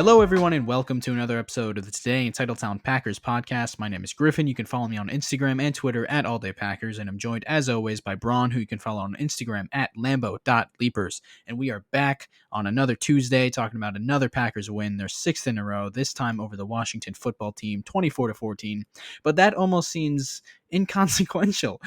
Hello, everyone, and welcome to another episode of the Today Entitled Packers podcast. My name is Griffin. You can follow me on Instagram and Twitter at AllDayPackers, and I'm joined, as always, by Bron, who you can follow on Instagram at Lambo.Leapers. And we are back on another Tuesday talking about another Packers win, their sixth in a row, this time over the Washington football team, 24-14. But that almost seems inconsequential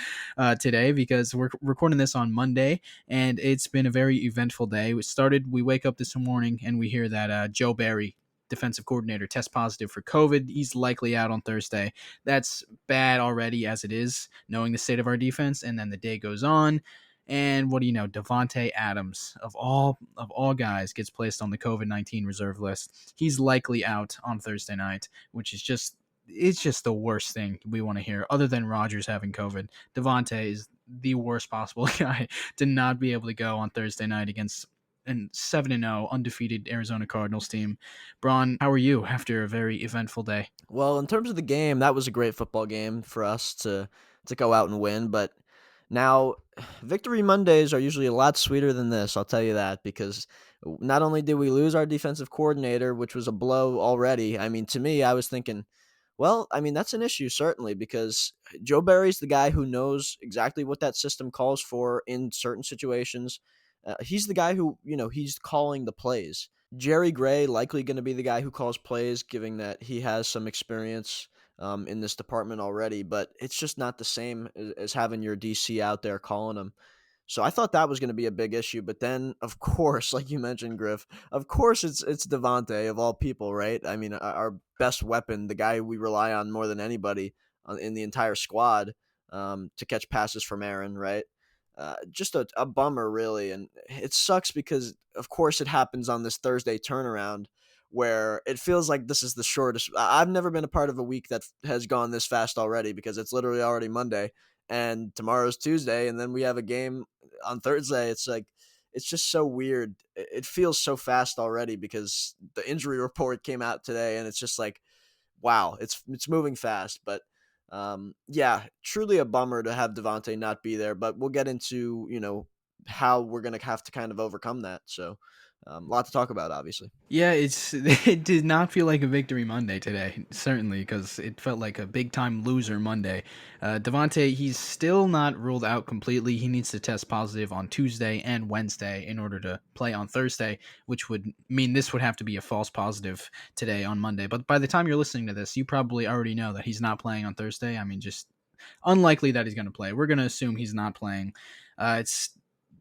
today because we're recording this on Monday, and it's been a very eventful day. We wake up this morning and we hear that Joe Barry, defensive coordinator, tests positive for COVID. He's likely out on Thursday. That's bad already as it is, knowing the state of our defense. And then the day goes on, and what do you know? Davante Adams, of all guys, gets placed on the COVID-19 reserve list. He's likely out on Thursday night, which is just the worst thing we want to hear. Other than Rodgers having COVID, Davante is the worst possible guy to not be able to go on Thursday night against a 7-0 undefeated Arizona Cardinals team. Bron, how are you after a very eventful day? Well, in terms of the game, that was a great football game for us to go out and win. But now, victory Mondays are usually a lot sweeter than this. I'll tell you that, because not only did we lose our defensive coordinator, which was a blow already. I mean, to me, I was thinking, well, I mean, that's an issue certainly, because Joe Barry's the guy who knows exactly what that system calls for in certain situations. He's the guy who, he's calling the plays. Jerry Gray likely going to be the guy who calls plays, given that he has some experience in this department already. But it's just not the same as having your DC out there calling them. So I thought that was going to be a big issue. But then, of course, like you mentioned, Griff, of course it's Devandre of all people, right? I mean, our best weapon, the guy we rely on more than anybody in the entire squad to catch passes from Aaron, right? Just a bummer, really. And it sucks because, of course, it happens on this Thursday turnaround where it feels like this is the shortest. I've never been a part of a week that has gone this fast already, because it's literally already Monday and tomorrow's Tuesday. And then we have a game on Thursday. It's like, it's just so weird. It feels so fast already because the injury report came out today, and it's just like, wow, it's moving fast. But yeah, truly a bummer to have Devontae not be there, but we'll get into, how we're going to have to kind of overcome that. So a lot to talk about, obviously. Yeah, it did not feel like a victory Monday today, certainly, because it felt like a big-time loser Monday. Devontae, he's still not ruled out completely. He needs to test positive on Tuesday and Wednesday in order to play on Thursday, which would mean this would have to be a false positive today on Monday. But by the time you're listening to this, you probably already know that he's not playing on Thursday. I mean, just unlikely that he's going to play. We're going to assume he's not playing. It's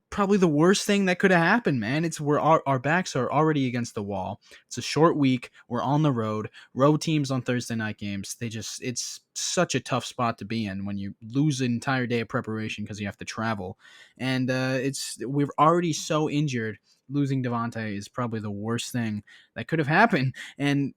probably the worst thing that could have happened, man. Our backs are already against the wall. It's a short week. We're on the road. Road teams on Thursday night games. It's such a tough spot to be in when you lose an entire day of preparation because you have to travel, and we're already so injured. Losing Devontae is probably the worst thing that could have happened, and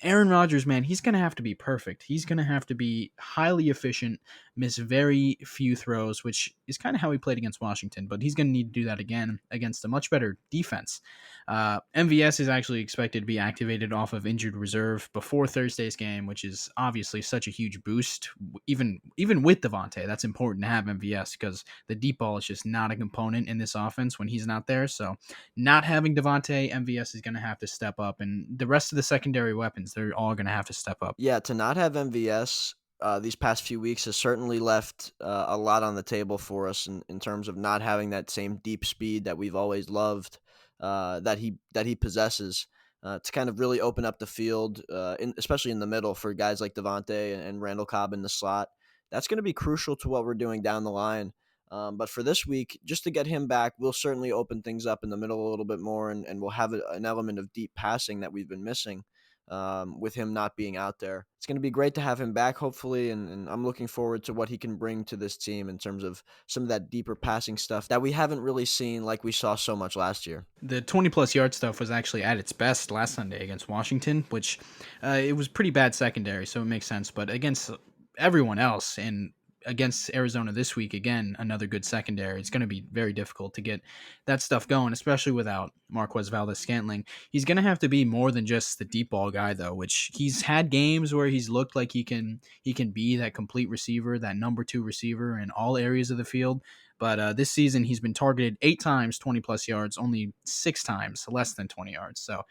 Aaron Rodgers, man, he's going to have to be perfect. He's going to have to be highly efficient, miss very few throws, which is kind of how he played against Washington, but he's going to need to do that again against a much better defense. MVS is actually expected to be activated off of injured reserve before Thursday's game, which is obviously such a huge boost. Even with Devontae, that's important to have MVS because the deep ball is just not a component in this offense when he's not there. So not having Devontae, MVS is going to have to step up, and the rest of the secondary weapons, they're all going to have to step up. Yeah, to not have MVS these past few weeks has certainly left a lot on the table for us in terms of not having that same deep speed that we've always loved, that he possesses, to kind of really open up the field, especially in the middle for guys like Devontae and Randall Cobb in the slot. That's going to be crucial to what we're doing down the line. But for this week, just to get him back, we'll certainly open things up in the middle a little bit more, and we'll have an element of deep passing that we've been missing with him not being out there. It's going to be great to have him back, hopefully, and I'm looking forward to what he can bring to this team in terms of some of that deeper passing stuff that we haven't really seen like we saw so much last year. The 20-plus yard stuff was actually at its best last Sunday against Washington, which it was pretty bad secondary, so it makes sense. But against everyone else and against Arizona this week, again, another good secondary. It's going to be very difficult to get that stuff going, especially without Marquez Valdes-Scantling. He's going to have to be more than just the deep ball guy, though, which he's had games where he's looked like he can be that complete receiver, that number 2 receiver in all areas of the field. But this season, he's been targeted 8 times, 20-plus yards, only 6 times, less than 20 yards. So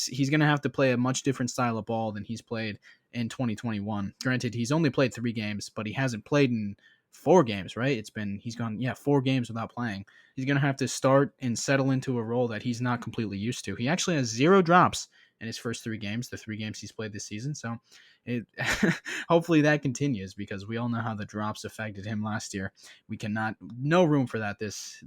He's going to have to play a much different style of ball than he's played in 2021. Granted, he's only played 3 games, but he hasn't played in 4 games, right? He's gone, 4 games without playing. He's going to have to start and settle into a role that he's not completely used to. He actually has 0 drops in his first 3 games, the 3 games he's played this season. So it hopefully that continues, because we all know how the drops affected him last year. We cannot, no room for that this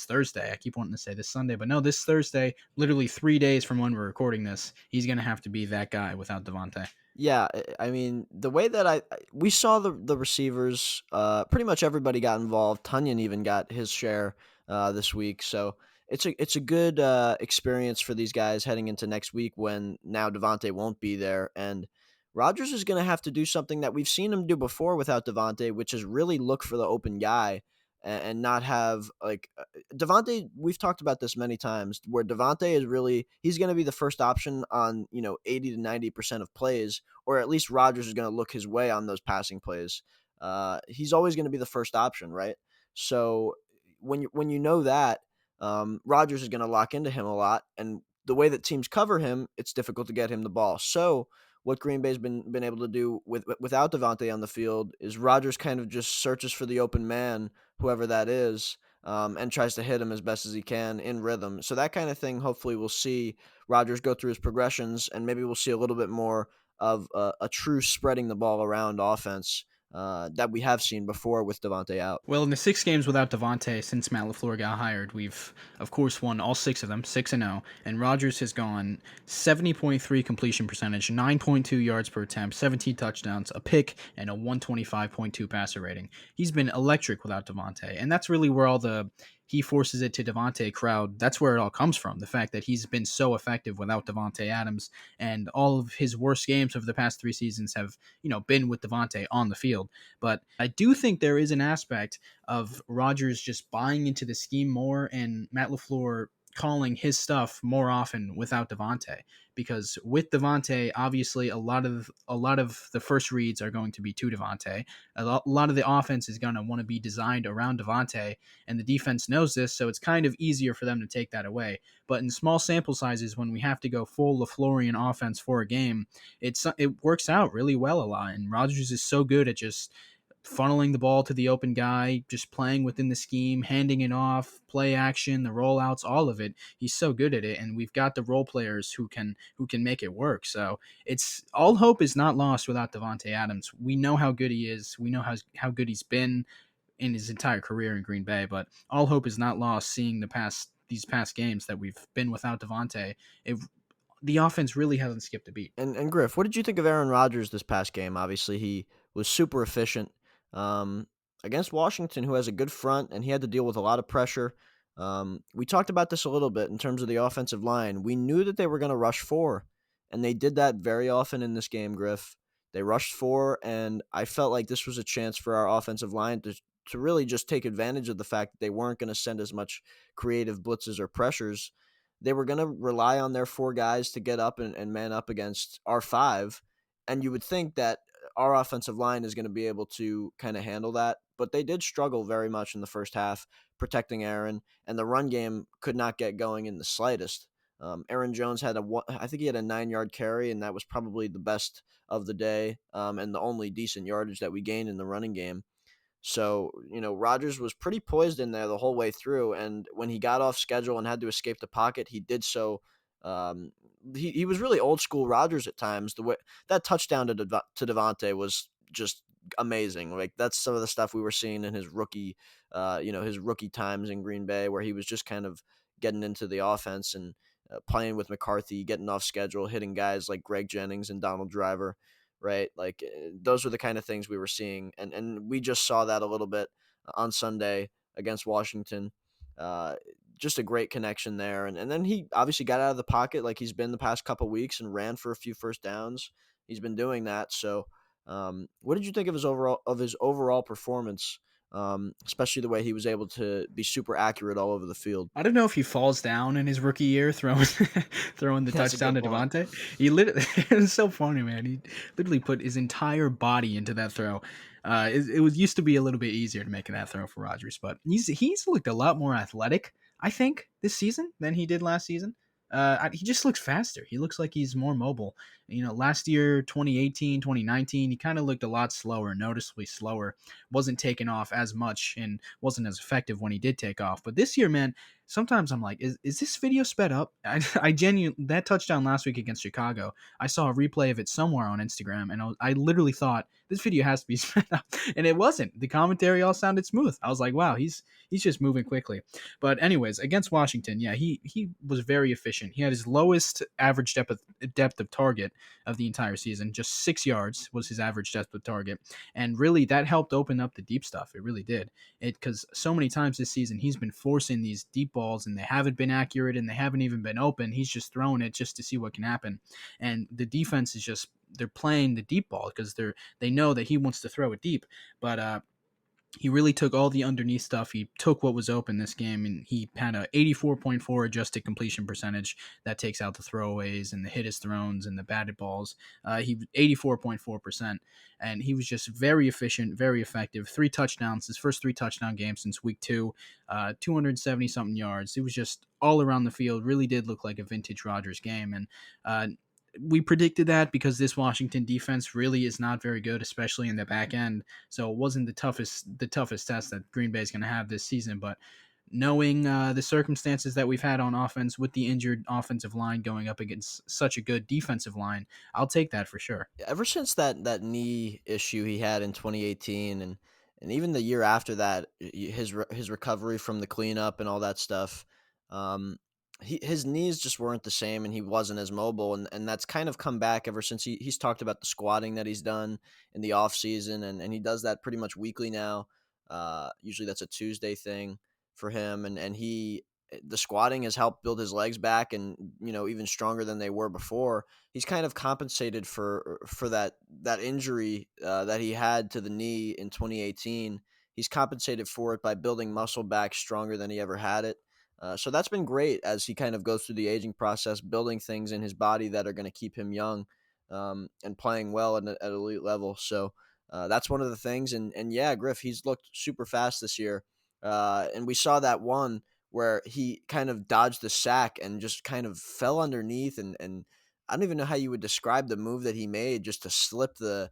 Thursday. I keep wanting to say this Sunday, but no, this Thursday, literally 3 days from when we're recording this, he's going to have to be that guy without Devandre. Yeah, I mean, the way that we saw the receivers, pretty much everybody got involved. Tunyon even got his share this week, so it's a good experience for these guys heading into next week when now Devontae won't be there, and Rodgers is going to have to do something that we've seen him do before without Devontae, which is really look for the open guy and not have like Devontae. We've talked about this many times, where Devontae is really he's going to be the first option on 80 to 90% of plays, or at least Rodgers is going to look his way on those passing plays. He's always going to be the first option, right? So when you know that, Rodgers is going to lock into him a lot, and the way that teams cover him, it's difficult to get him the ball. So what Green Bay's been able to do without Devontae on the field is Rodgers kind of just searches for the open man, whoever that is, and tries to hit him as best as he can in rhythm. So that kind of thing, hopefully, we'll see Rodgers go through his progressions, and maybe we'll see a little bit more of a true spreading the ball around offense that we have seen before with Devontae out. Well, in the 6 games without Devontae since Matt LaFleur got hired, we've, of course, won all 6 of them, 6-0. And Rodgers has gone 70.3 completion percentage, 9.2 yards per attempt, 17 touchdowns, a pick, and a 125.2 passer rating. He's been electric without Devontae. And that's really where all the he forces it to Devontae crowd, that's where it all comes from. The fact that he's been so effective without Devontae Adams, and all of his worst games of the past 3 seasons have, been with Devontae on the field. But I do think there is an aspect of Rodgers just buying into the scheme more, and Matt LaFleur calling his stuff more often without Devontae, because with Devontae, obviously a lot of the first reads are going to be to Devontae. A lot of the offense is going to want to be designed around Devontae, and the defense knows this, so it's kind of easier for them to take that away. But in small sample sizes, when we have to go full LaFleurian offense for a game, it works out really well a lot. And Rodgers is so good at just funneling the ball to the open guy, just playing within the scheme, handing it off, play action, the rollouts, all of it. He's so good at it, and we've got the role players who can make it work. So it's all hope is not lost without Devontae Adams. We know how good he is. We know how good he's been in his entire career in Green Bay, but all hope is not lost seeing these past games that we've been without Devontae. The offense really hasn't skipped a beat. And Griff, what did you think of Aaron Rodgers this past game? Obviously, he was super efficient um, against Washington, who has a good front, and he had to deal with a lot of pressure. We talked about this a little bit in terms of the offensive line. We knew that they were going to rush four, and they did that very often in this game, Griff. They rushed four, and I felt like this was a chance for our offensive line to really just take advantage of the fact that they weren't going to send as much creative blitzes or pressures. They were going to rely on their 4 guys to get up and man up against our 5. And you would think that our offensive line is going to be able to kind of handle that. But they did struggle very much in the first half protecting Aaron, and the run game could not get going in the slightest. Aaron Jones I think he had a 9-yard carry, and that was probably the best of the day and the only decent yardage that we gained in the running game. So, Rodgers was pretty poised in there the whole way through. And when he got off schedule and had to escape the pocket, he did so. He was really old school Rodgers at times. The way that touchdown to Devontae was just amazing. Like, that's some of the stuff we were seeing in his his rookie times in Green Bay, where he was just kind of getting into the offense and playing with McCarthy, getting off schedule, hitting guys like Greg Jennings and Donald Driver. Right, like those were the kind of things we were seeing, and we just saw that a little bit on Sunday against Washington. Just a great connection there, and then he obviously got out of the pocket like he's been the past couple weeks and ran for a few first downs. He's been doing that. So, what did you think of his overall performance? Especially the way he was able to be super accurate all over the field. I don't know if he falls down in his rookie year throwing throwing the That's a touchdown to good point. Devontae. He literally it was so funny, man. He literally put his entire body into that throw. It was used to be a little bit easier to make that throw for Rodgers, but he's looked a lot more athletic, I think, this season than he did last season. he just looks faster. He looks like he's more mobile. Last year, 2018, 2019, he kind of looked a lot slower, noticeably slower. Wasn't taking off as much and wasn't as effective when he did take off. But this year, man, sometimes I'm like, is this video sped up? I genuinely, that touchdown last week against Chicago, I saw a replay of it somewhere on Instagram, and I literally thought this video has to be sped up, and it wasn't. The commentary all sounded smooth. I was like, wow, he's just moving quickly. But anyways, against Washington, yeah, he was very efficient. He had his lowest average depth of target of the entire season. Just 6 yards was his average depth of target, and really that helped open up the deep stuff. It really did. It because so many times this season he's been forcing these deep balls and they haven't been accurate and they haven't even been open. He's just throwing it just to see what can happen, and the defense is just they're playing the deep ball because they know that he wants to throw it deep, but he really took all the underneath stuff. He took what was open this game, and he had a 84.4 adjusted completion percentage. That takes out the throwaways and the hit his throws and the batted balls. He 84.4%, and he was just very efficient, very effective. 3 touchdowns, his first 3 touchdown game since week 2, 270 something yards. It was just all around the field. Really did look like a vintage Rodgers game, and we predicted that because this Washington defense really is not very good, especially in the back end. So it wasn't the toughest test that Green Bay is going to have this season. But knowing the circumstances that we've had on offense with the injured offensive line going up against such a good defensive line, I'll take that for sure. Ever since that knee issue he had in 2018, and even the year after that, his recovery from the cleanup and all that stuff, um, his knees just weren't the same, and he wasn't as mobile, and that's kind of come back ever since he's talked about the squatting that he's done in the off season, and he does that pretty much weekly now. Usually that's a Tuesday thing for him, and the squatting has helped build his legs back, and even stronger than they were before. He's kind of compensated for that injury that he had to the knee in 2018. He's compensated for it by building muscle back stronger than he ever had it. So that's been great as he kind of goes through the aging process, building things in his body that are going to keep him young, and playing well at an elite level. So that's one of the things. And yeah, Griff, he's looked super fast this year. And we saw that one where he kind of dodged the sack and just kind of fell underneath, and I don't even know how you would describe the move that he made just to slip the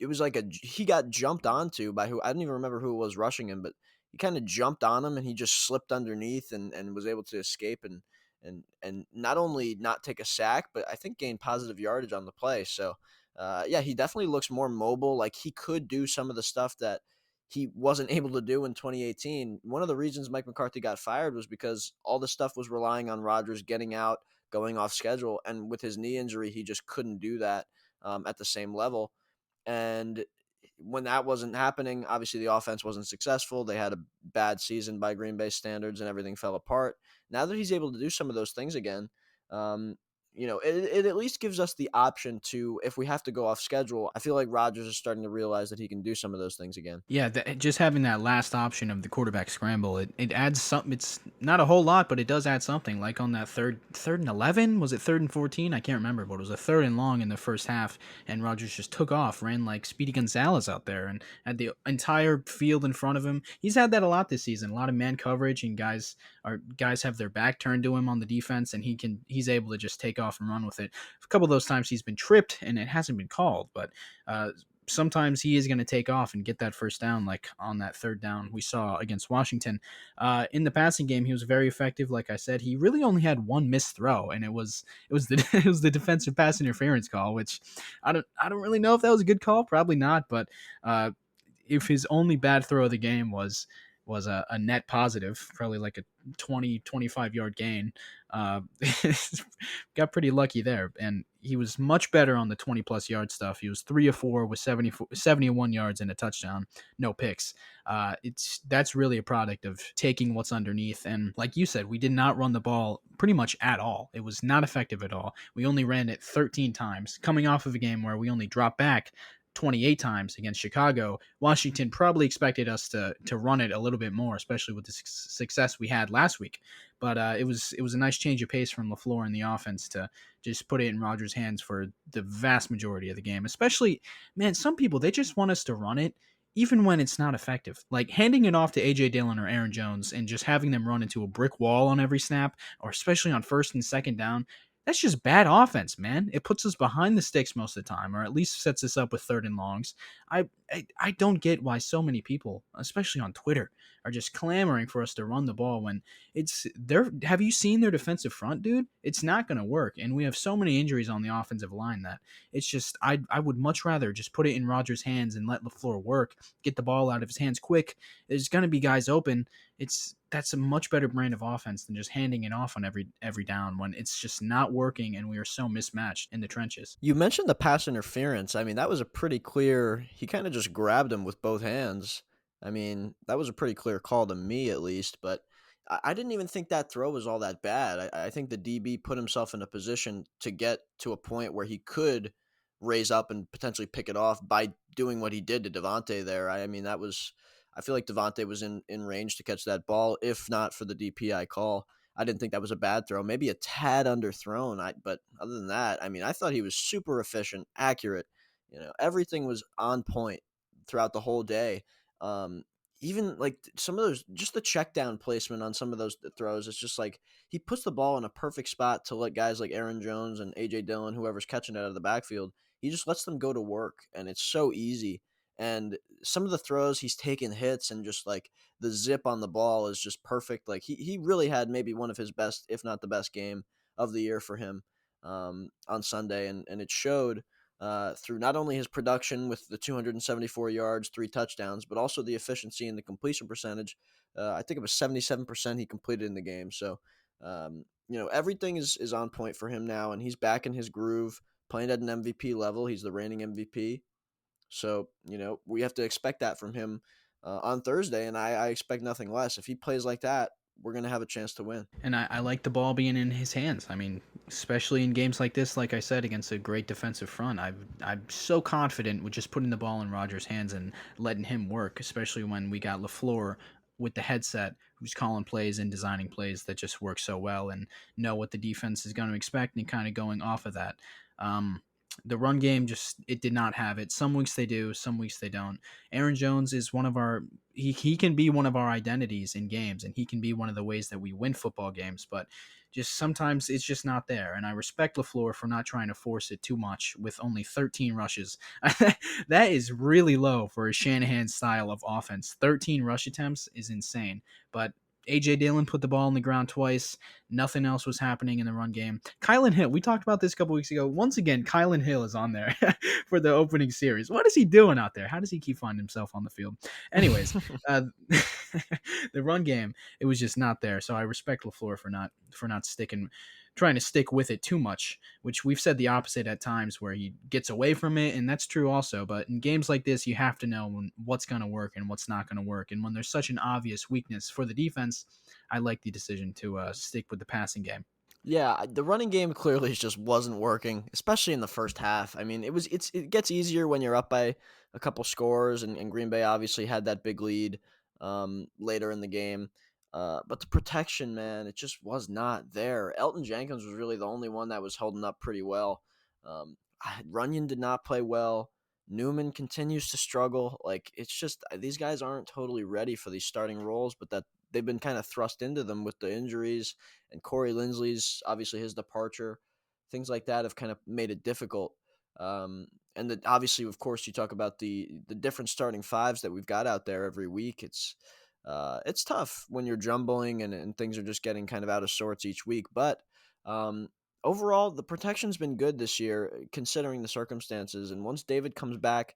it was like he got jumped onto by who I don't even remember who was rushing him, but he kind of jumped on him and he just slipped underneath and was able to escape and not only not take a sack, but I think gain positive yardage on the play. So yeah, he definitely looks more mobile. Like he could do some of the stuff that he wasn't able to do in 2018. One of the reasons Mike McCarthy got fired was because all the stuff was relying on Rodgers getting out, going off schedule, and with his knee injury, he just couldn't do that at the same level. And when that wasn't happening, obviously the offense wasn't successful. They had a bad season by Green Bay standards, and everything fell apart. Now that he's able to do some of those things again, um, it at least gives us the option to, if we have to go off schedule, I feel like Rodgers is starting to realize that he can do some of those things again. Yeah, just having that last option of the quarterback scramble, it adds something. It's not a whole lot, but it does add something. Like on that third and 11, was it 3rd and 14? I can't remember, but it was a third and long in the first half, and Rodgers just took off, ran like Speedy Gonzalez out there, and had the entire field in front of him. He's had that a lot this season, a lot of man coverage, and guys have their back turned to him on the defense, and he's able to just take off and run with it. A couple of those times he's been tripped, and it hasn't been called, but sometimes he is going to take off and get that first down, like on that third down we saw against Washington. In the passing game, he was very effective. Like I said, he really only had one missed throw, and it was the it was the defensive pass interference call, which I don't really know if that was a good call. Probably not, but if his only bad throw of the game was a net positive, probably like a 25 yard gain. Uh, got pretty lucky there, and he was much better on the 20 plus yard stuff. He was 3 of 4 with 71 yards and a touchdown, no picks. That's really a product of taking what's underneath. And like you said, we did not run the ball pretty much at all. It was not effective at all. We only ran it 13 times, coming off of a game where we only dropped back 28 times against Chicago. Washington probably expected us to run it a little bit more, especially with the success we had last week. But it was a nice change of pace from LaFleur in the offense to just put it in Rodgers' hands for the vast majority of the game. Especially, man, some people, they just want us to run it even when it's not effective. Like handing it off to AJ Dillon or Aaron Jones and just having them run into a brick wall on every snap, or especially on first and second down, that's just bad offense, man. It puts us behind the sticks most of the time, or at least sets us up with third and longs. I don't get why so many people, especially on Twitter, are just clamoring for us to run the ball when it's there. Have you seen their defensive front, dude? It's not going to work, and we have so many injuries on the offensive line that it's just I would much rather just put it in Rodgers' hands and let LaFleur work, get the ball out of his hands quick. There's going to be guys open. That's a much better brand of offense than just handing it off on every down when it's just not working and we are so mismatched in the trenches. You mentioned the pass interference. I mean, that was a pretty clear. He kind of just grabbed him with both hands. I mean, that was a pretty clear call to me, at least. But I didn't even think that throw was all that bad. I think the DB put himself in a position to get to a point where he could raise up and potentially pick it off by doing what he did to Devontae there. I mean, that was. I feel like Devontae was in range to catch that ball, if not for the DPI call. I didn't think that was a bad throw. Maybe a tad underthrown. But other than that, I mean, I thought he was super efficient, accurate. Everything was on point throughout the whole day. Um, Even like some of those, just the check down placement on some of those throws, it's just like he puts the ball in a perfect spot to let guys like Aaron Jones and AJ Dillon, whoever's catching it out of the backfield, he just lets them go to work, and it's so easy. And some of the throws, he's taking hits, and just like the zip on the ball is just perfect. Like he really had maybe one of his best, if not the best game of the year for him on Sunday. And it showed through not only his production with the 274 yards, 3 touchdowns, but also the efficiency and the completion percentage. I think it was 77% he completed in the game. So, everything is on point for him now, and he's back in his groove, playing at an MVP level. He's the reigning MVP. So, we have to expect that from him on Thursday, and I expect nothing less. If he plays like that, we're going to have a chance to win. And I like the ball being in his hands. I mean, especially in games like this, like I said, against a great defensive front, I'm so confident with just putting the ball in Rodgers' hands and letting him work, especially when we got LaFleur with the headset who's calling plays and designing plays that just work so well and know what the defense is going to expect and kind of going off of that. The run game just it did not have it. Some weeks they do, some weeks they don't. Aaron Jones is one of our he can be one of our identities in games, and he can be one of the ways that we win football games, but just sometimes it's just not there. And I respect LaFleur for not trying to force it too much with only 13 rushes. That is really low for a Shanahan style of offense. 13 rush attempts is insane, but AJ Dillon put the ball on the ground twice. Nothing else was happening in the run game. Kylan Hill, we talked about this a couple weeks ago. Once again, Kylan Hill is on there for the opening series. What is he doing out there? How does he keep finding himself on the field? Anyways, the run game, it was just not there. So I respect LaFleur for not trying to stick with it too much, which we've said the opposite at times where he gets away from it, and that's true also. But in games like this, you have to know what's going to work and what's not going to work. And when there's such an obvious weakness for the defense, I like the decision to stick with the passing game. Yeah, the running game clearly just wasn't working, especially in the first half. I mean, it gets easier when you're up by a couple scores, and Green Bay obviously had that big lead later in the game. But the protection, man, it just was not there. Elton Jenkins was really the only one that was holding up pretty well. Runyon did not play well. Newman continues to struggle. Like, it's just these guys aren't totally ready for these starting roles, but that they've been kind of thrust into them with the injuries, and Corey Linsley's obviously his departure. Things like that have kind of made it difficult. And that obviously, of course, you talk about the different starting fives that we've got out there every week. It's tough when you're jumbling, and things are just getting kind of out of sorts each week. But overall, the protection's been good this year, considering the circumstances. And once David comes back,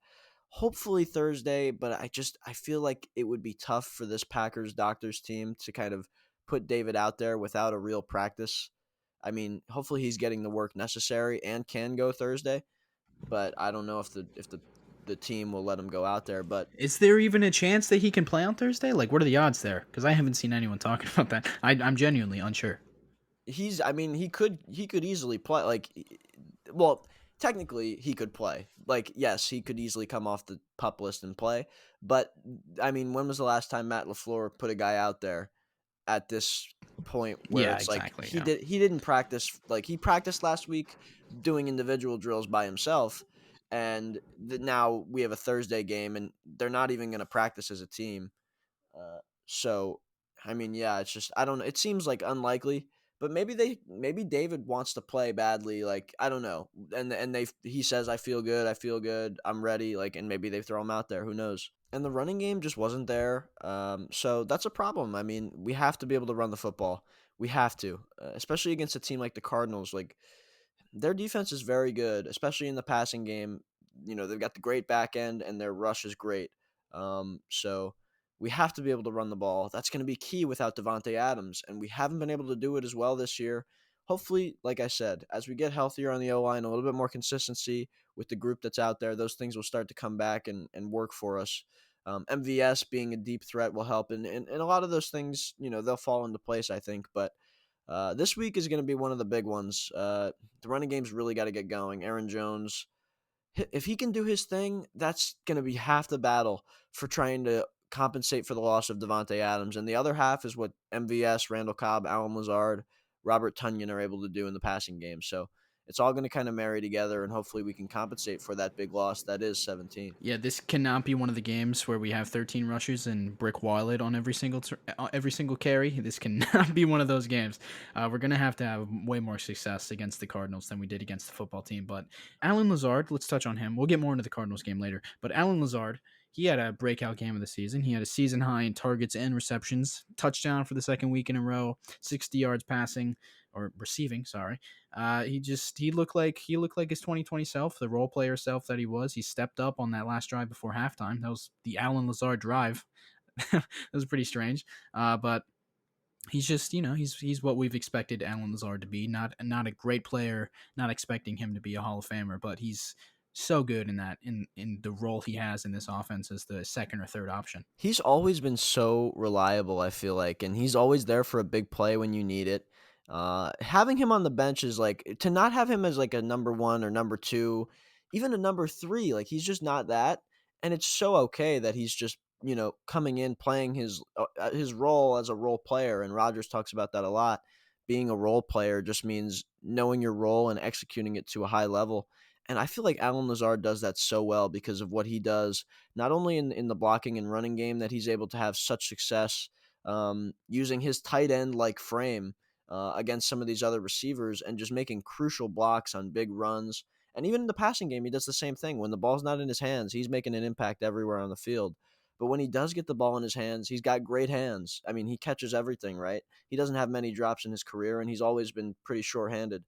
hopefully Thursday, but I feel like it would be tough for this Packers doctors team to kind of put David out there without a real practice. I mean, hopefully he's getting the work necessary and can go Thursday, but I don't know if the team will let him go out there. But Is there even a chance that he can play on Thursday? Like, what are the odds there? Because I haven't seen anyone talking about that. I'm genuinely unsure. I mean, he could easily play. Like, well, technically he could play. Like, yes, he could easily come off the pup list and play. But I mean, when was the last time Matt LaFleur put a guy out there at this point where Yeah, it's like exactly. he Yeah. didn't practice? Like, he practiced last week doing individual drills by himself, and now we have a Thursday game, and they're not even going to practice as a team. So, I mean, yeah, it's just I don't know. It seems like unlikely, but maybe David wants to play badly. Like I don't know, and he says I feel good, I'm ready. Like, and maybe they throw him out there. Who knows? And the running game just wasn't there. So that's a problem. I mean, we have to be able to run the football. We have to, especially against a team like the Cardinals. Like their defense is very good, especially in the passing game. You know, they've got the great back end and their rush is great. So we have to be able to run the ball. That's going to be key without Devontae Adams, and we haven't been able to do it as well this year. Hopefully, like I said, as we get healthier on the O line, a little bit more consistency with the group that's out there, those things will start to come back and work for us. MVS being a deep threat will help, and a lot of those things, you know, they'll fall into place, I think. But this week is going to be one of the big ones. The running game's really got to get going. Aaron Jones, if he can do his thing, that's going to be half the battle for trying to compensate for the loss of Devontae Adams. And the other half is what MVS, Randall Cobb, Alan Lazard, Robert Tunyon are able to do in the passing game. So it's all going to kind of marry together, and hopefully we can compensate for that big loss that is 17. Yeah, this cannot be one of the games where we have 13 rushes and Brick Wallet on every single carry. This cannot be one of those games. We're gonna have to have way more success against the Cardinals than we did against the football team. But Alan Lazard, let's touch on him. We'll get more into the Cardinals game later. But Alan Lazard, he had a breakout game of the season. He had a season high in targets and receptions, touchdown for the second week in a row, 60 yards passing or receiving. Sorry. He looked like his 2020 self, the role player self that he was. He stepped up on that last drive before halftime. That was the Alan Lazard drive. That was pretty strange. But he's just, he's what we've expected Alan Lazard to be. Not a great player, not expecting him to be a Hall of Famer, but he's so good in the role he has in this offense as the second or third option. He's always been so reliable, I feel like, and he's always there for a big play when you need it. Having him on the bench is like to not have him as like a number one or number two, even a number three. Like he's just not that, and it's so okay that he's just coming in playing his role as a role player. And Rogers talks about that a lot. Being a role player just means knowing your role and executing it to a high level. And I feel like Alan Lazard does that so well because of what he does not only in the blocking and running game that he's able to have such success using his tight end like frame against some of these other receivers and just making crucial blocks on big runs. And even in the passing game, he does the same thing. When the ball's not in his hands, he's making an impact everywhere on the field. But when he does get the ball in his hands, he's got great hands. I mean, he catches everything, right? He doesn't have many drops in his career, and he's always been pretty sure-handed.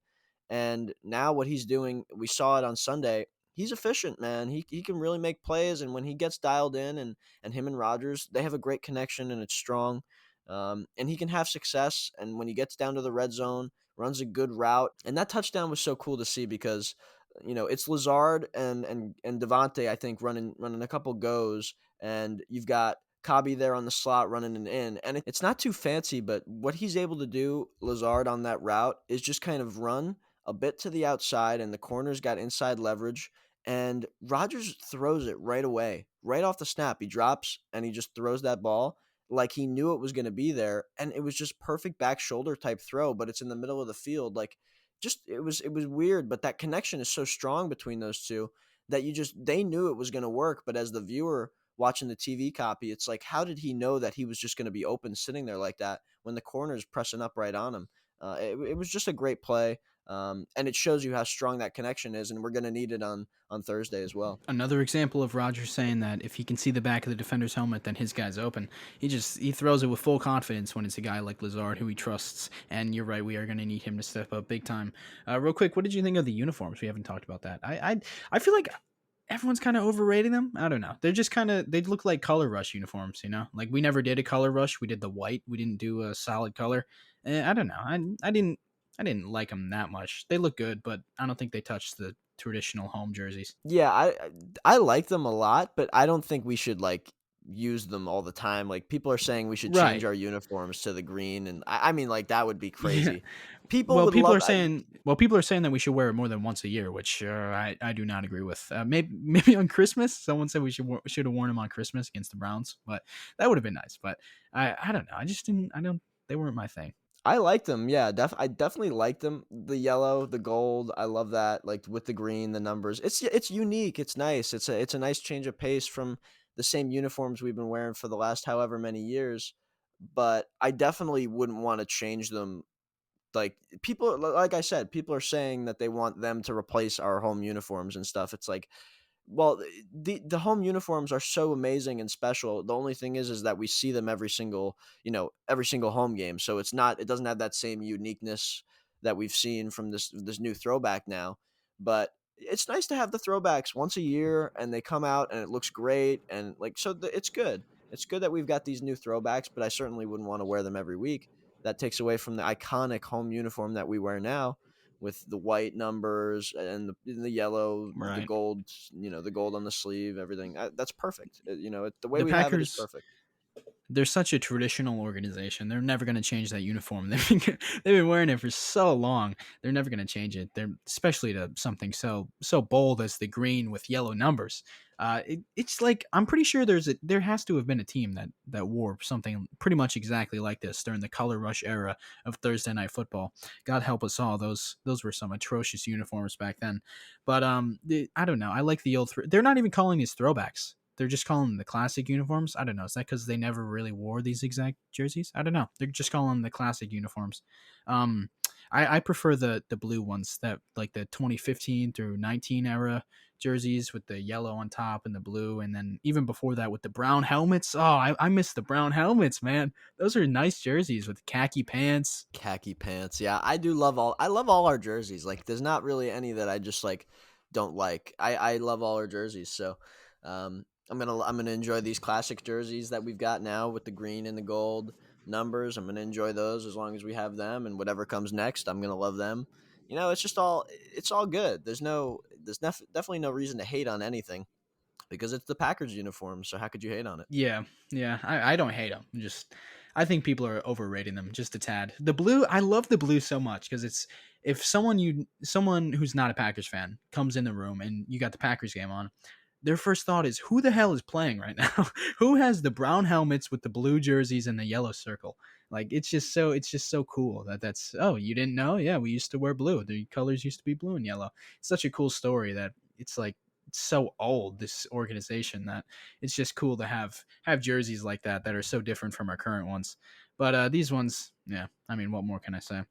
And now what he's doing, we saw it on Sunday. He's efficient, man. He can really make plays, and when he gets dialed in, and him and Rodgers, they have a great connection, and it's strong. And he can have success. And when he gets down to the red zone, runs a good route. And that touchdown was so cool to see because it's Lazard and Devontae, I think, running a couple goes, and you've got Cobby there on the slot running an in. And it's not too fancy, but what he's able to do, Lazard, on that route is just kind of run a bit to the outside, and the corner's got inside leverage. And Rodgers throws it right away, right off the snap. He drops and he just throws that ball like he knew it was going to be there. And it was just perfect back shoulder type throw, but it's in the middle of the field. Like, just it was weird, but that connection is so strong between those two that they knew it was going to work. But as the viewer watching the TV copy, it's like, how did he know that he was just going to be open sitting there like that when the corner is pressing up right on him? It was just a great play. And it shows you how strong that connection is, and we're going to need it on Thursday as well. Another example of Rodgers saying that if he can see the back of the defender's helmet, then his guy's open. He throws it with full confidence when it's a guy like Lazard who he trusts. And you're right, we are going to need him to step up big time. Real quick, what did you think of the uniforms? We haven't talked about that. I feel like everyone's kind of overrating them. I don't know. They're just they look like color rush uniforms, Like we never did a color rush. We did the white. We didn't do a solid color. I don't know. I didn't like them that much. They look good, but I don't think they touch the traditional home jerseys. Yeah, I like them a lot, but I don't think we should like use them all the time. Like people are saying we should change Right. our uniforms to the green, and I mean like that would be Yeah. crazy. People Well, would people love. are saying that we should wear it more than once a year, which I do not agree with. Maybe on Christmas, someone said we should have worn them on Christmas against the Browns, but that would have been nice. But I don't know. I just didn't. I don't. They weren't my thing. I liked them, yeah, I definitely liked them. The yellow, the gold, I love that, like, with the green, the numbers. It's unique, it's nice, it's a nice change of pace from the same uniforms we've been wearing for the last however many years, but I definitely wouldn't wanna change them. Like, people, like I said, people are saying that they want them to replace our home uniforms and stuff. It's like, well, the home uniforms are so amazing and special. The only thing is that we see them every single, every single home game. So it doesn't have that same uniqueness that we've seen from this new throwback now. But it's nice to have the throwbacks once a year, and they come out and it looks great, and like, it's good. It's good that we've got these new throwbacks, but I certainly wouldn't want to wear them every week. That takes away from the iconic home uniform that we wear now, with the white numbers and the yellow, the Right. gold, the gold on the sleeve, everything. That's perfect. The way The we have it is Packers, perfect. they're such a traditional organization. They're never going to change that uniform. They've been wearing it for so long. They're never going to change it. They're especially to something so bold as the green with yellow numbers. It's like I'm pretty sure there has to have been a team that wore something pretty much exactly like this during the color rush era of Thursday night football. God help us all. Those were some atrocious uniforms back then. But I don't know. I like the old. They're not even calling these throwbacks. They're just calling them the classic uniforms. I don't know. Is that because they never really wore these exact jerseys? I don't know. They're just calling them the classic uniforms. Um, I prefer the blue ones, that like the 2015 through 19 era jerseys with the yellow on top and the blue, and then even before that with the brown helmets. Oh, I miss the brown helmets, man. Those are nice jerseys with khaki pants. Khaki pants. Yeah, I love all our jerseys. Like, there's not really any that I just like don't like. I love all our jerseys. So I'm gonna enjoy these classic jerseys that we've got now with the green and the gold numbers. I'm gonna enjoy those as long as we have them, and whatever comes next, I'm gonna love them. It's all good. Definitely no reason to hate on anything, because it's the Packers uniform. So how could you hate on it? Yeah, yeah. I don't hate them. Just I think people are overrating them just a tad. The blue, I love the blue so much because it's if someone who's not a Packers fan comes in the room and you got the Packers game on, their first thought is who the hell is playing right now? Who has the brown helmets with the blue jerseys and the yellow circle? Like it's just so cool that's oh, you didn't know? Yeah, we used to wear blue. The colors used to be blue and yellow. It's such a cool story that it's like it's so old, this organization, that it's just cool to have jerseys like that are so different from our current ones. But these ones, yeah, I mean, what more can I say?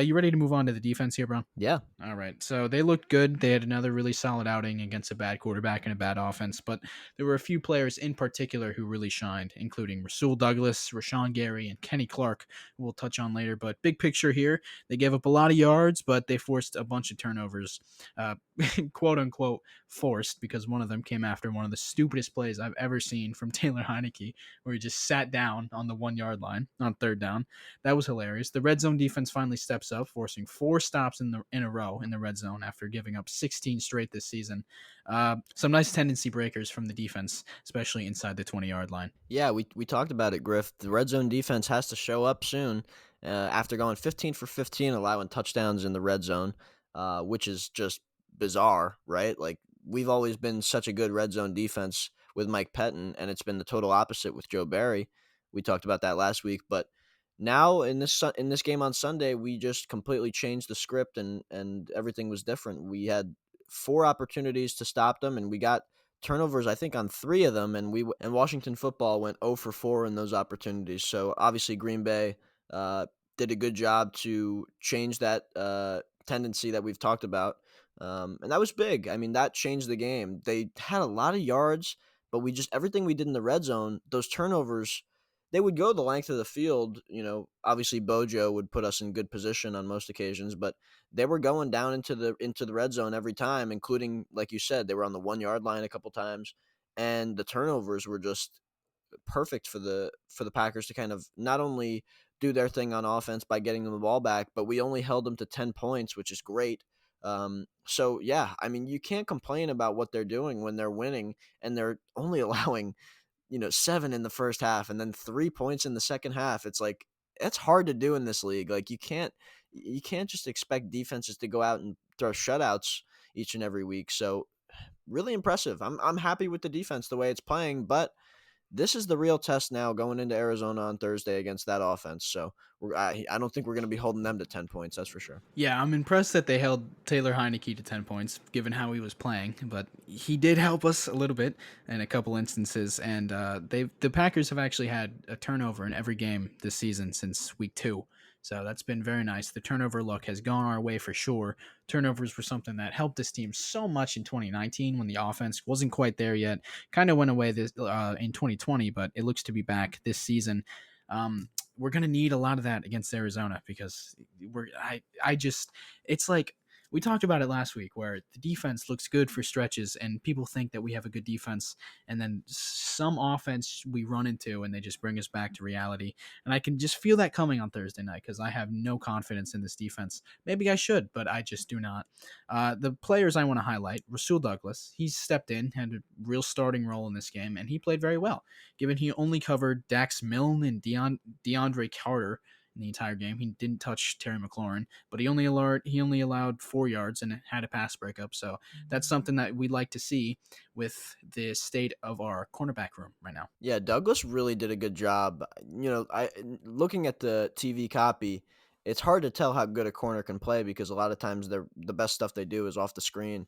You ready to move on to the defense here, bro? Yeah. All right. So they looked good. They had another really solid outing against a bad quarterback and a bad offense, but there were a few players in particular who really shined, including Rasul Douglas, Rashawn Gary, and Kenny Clark, who we'll touch on later. But big picture here, they gave up a lot of yards, but they forced a bunch of turnovers, uh, quote unquote forced, because one of them came after one of the stupidest plays I've ever seen from Taylor Heineke, where he just sat down on the 1 yard line on third down. That was hilarious. The red zone defense finally steps up, forcing 4 stops in a row in the red zone after giving up 16 straight this season. Some nice tendency breakers from the defense, especially inside the 20-yard line. Yeah, we talked about it, Griff. The red zone defense has to show up soon, after going 15 for 15, allowing touchdowns in the red zone, which is just bizarre, right? Like, we've always been such a good red zone defense with Mike Pettin, and it's been the total opposite with Joe Barry. We talked about that last week, but now in this game on Sunday, we just completely changed the script, and everything was different. We had 4 opportunities to stop them, and we got turnovers, I think, on 3 of them, and Washington football went 0 for 4 in those opportunities. So obviously Green Bay did a good job to change that tendency that we've talked about, and that was big. I mean, that changed the game. They had a lot of yards, but everything we did in the red zone, those turnovers. They would go the length of the field. Obviously Bojo would put us in good position on most occasions, but they were going down into the red zone every time, including, like you said, they were on the 1 yard line a couple times, and the turnovers were just perfect for the Packers to kind of not only do their thing on offense by getting them the ball back, but we only held them to 10 points, which is great. So yeah, I mean, you can't complain about what they're doing when they're winning, and they're only allowing 7 in the first half and then 3 points in the second half. It's like, it's hard to do in this league. Like, you can't just expect defenses to go out and throw shutouts each and every week. So really impressive. I'm happy with the defense the way it's playing, but this is the real test now going into Arizona on Thursday against that offense. So I don't think we're going to be holding them to 10 points. That's for sure. Yeah, I'm impressed that they held Taylor Heineke to 10 points, given how he was playing. But he did help us a little bit in a couple instances, and the Packers have actually had a turnover in every game this season since week 2. So that's been very nice. The turnover luck has gone our way for sure. Turnovers were something that helped this team so much in 2019 when the offense wasn't quite there yet. Kind of went away this in 2020, but it looks to be back this season. We're gonna need a lot of that against Arizona because I just it's like we talked about it last week where the defense looks good for stretches and people think that we have a good defense and then some offense we run into and they just bring us back to reality. And I can just feel that coming on Thursday night because I have no confidence in this defense. Maybe I should, but I just do not. The players I want to highlight: Rasul Douglas. He's stepped in, had a real starting role in this game, and he played very well given he only covered Dax Milne and DeAndre Carter in the entire game. He didn't touch Terry McLaurin, but he only allowed 4 yards and had a pass breakup. So that's something that we'd like to see with the state of our cornerback room right now. Yeah, Douglas really did a good job. I looking at the TV copy, it's hard to tell how good a corner can play because a lot of times the best stuff they do is off the screen.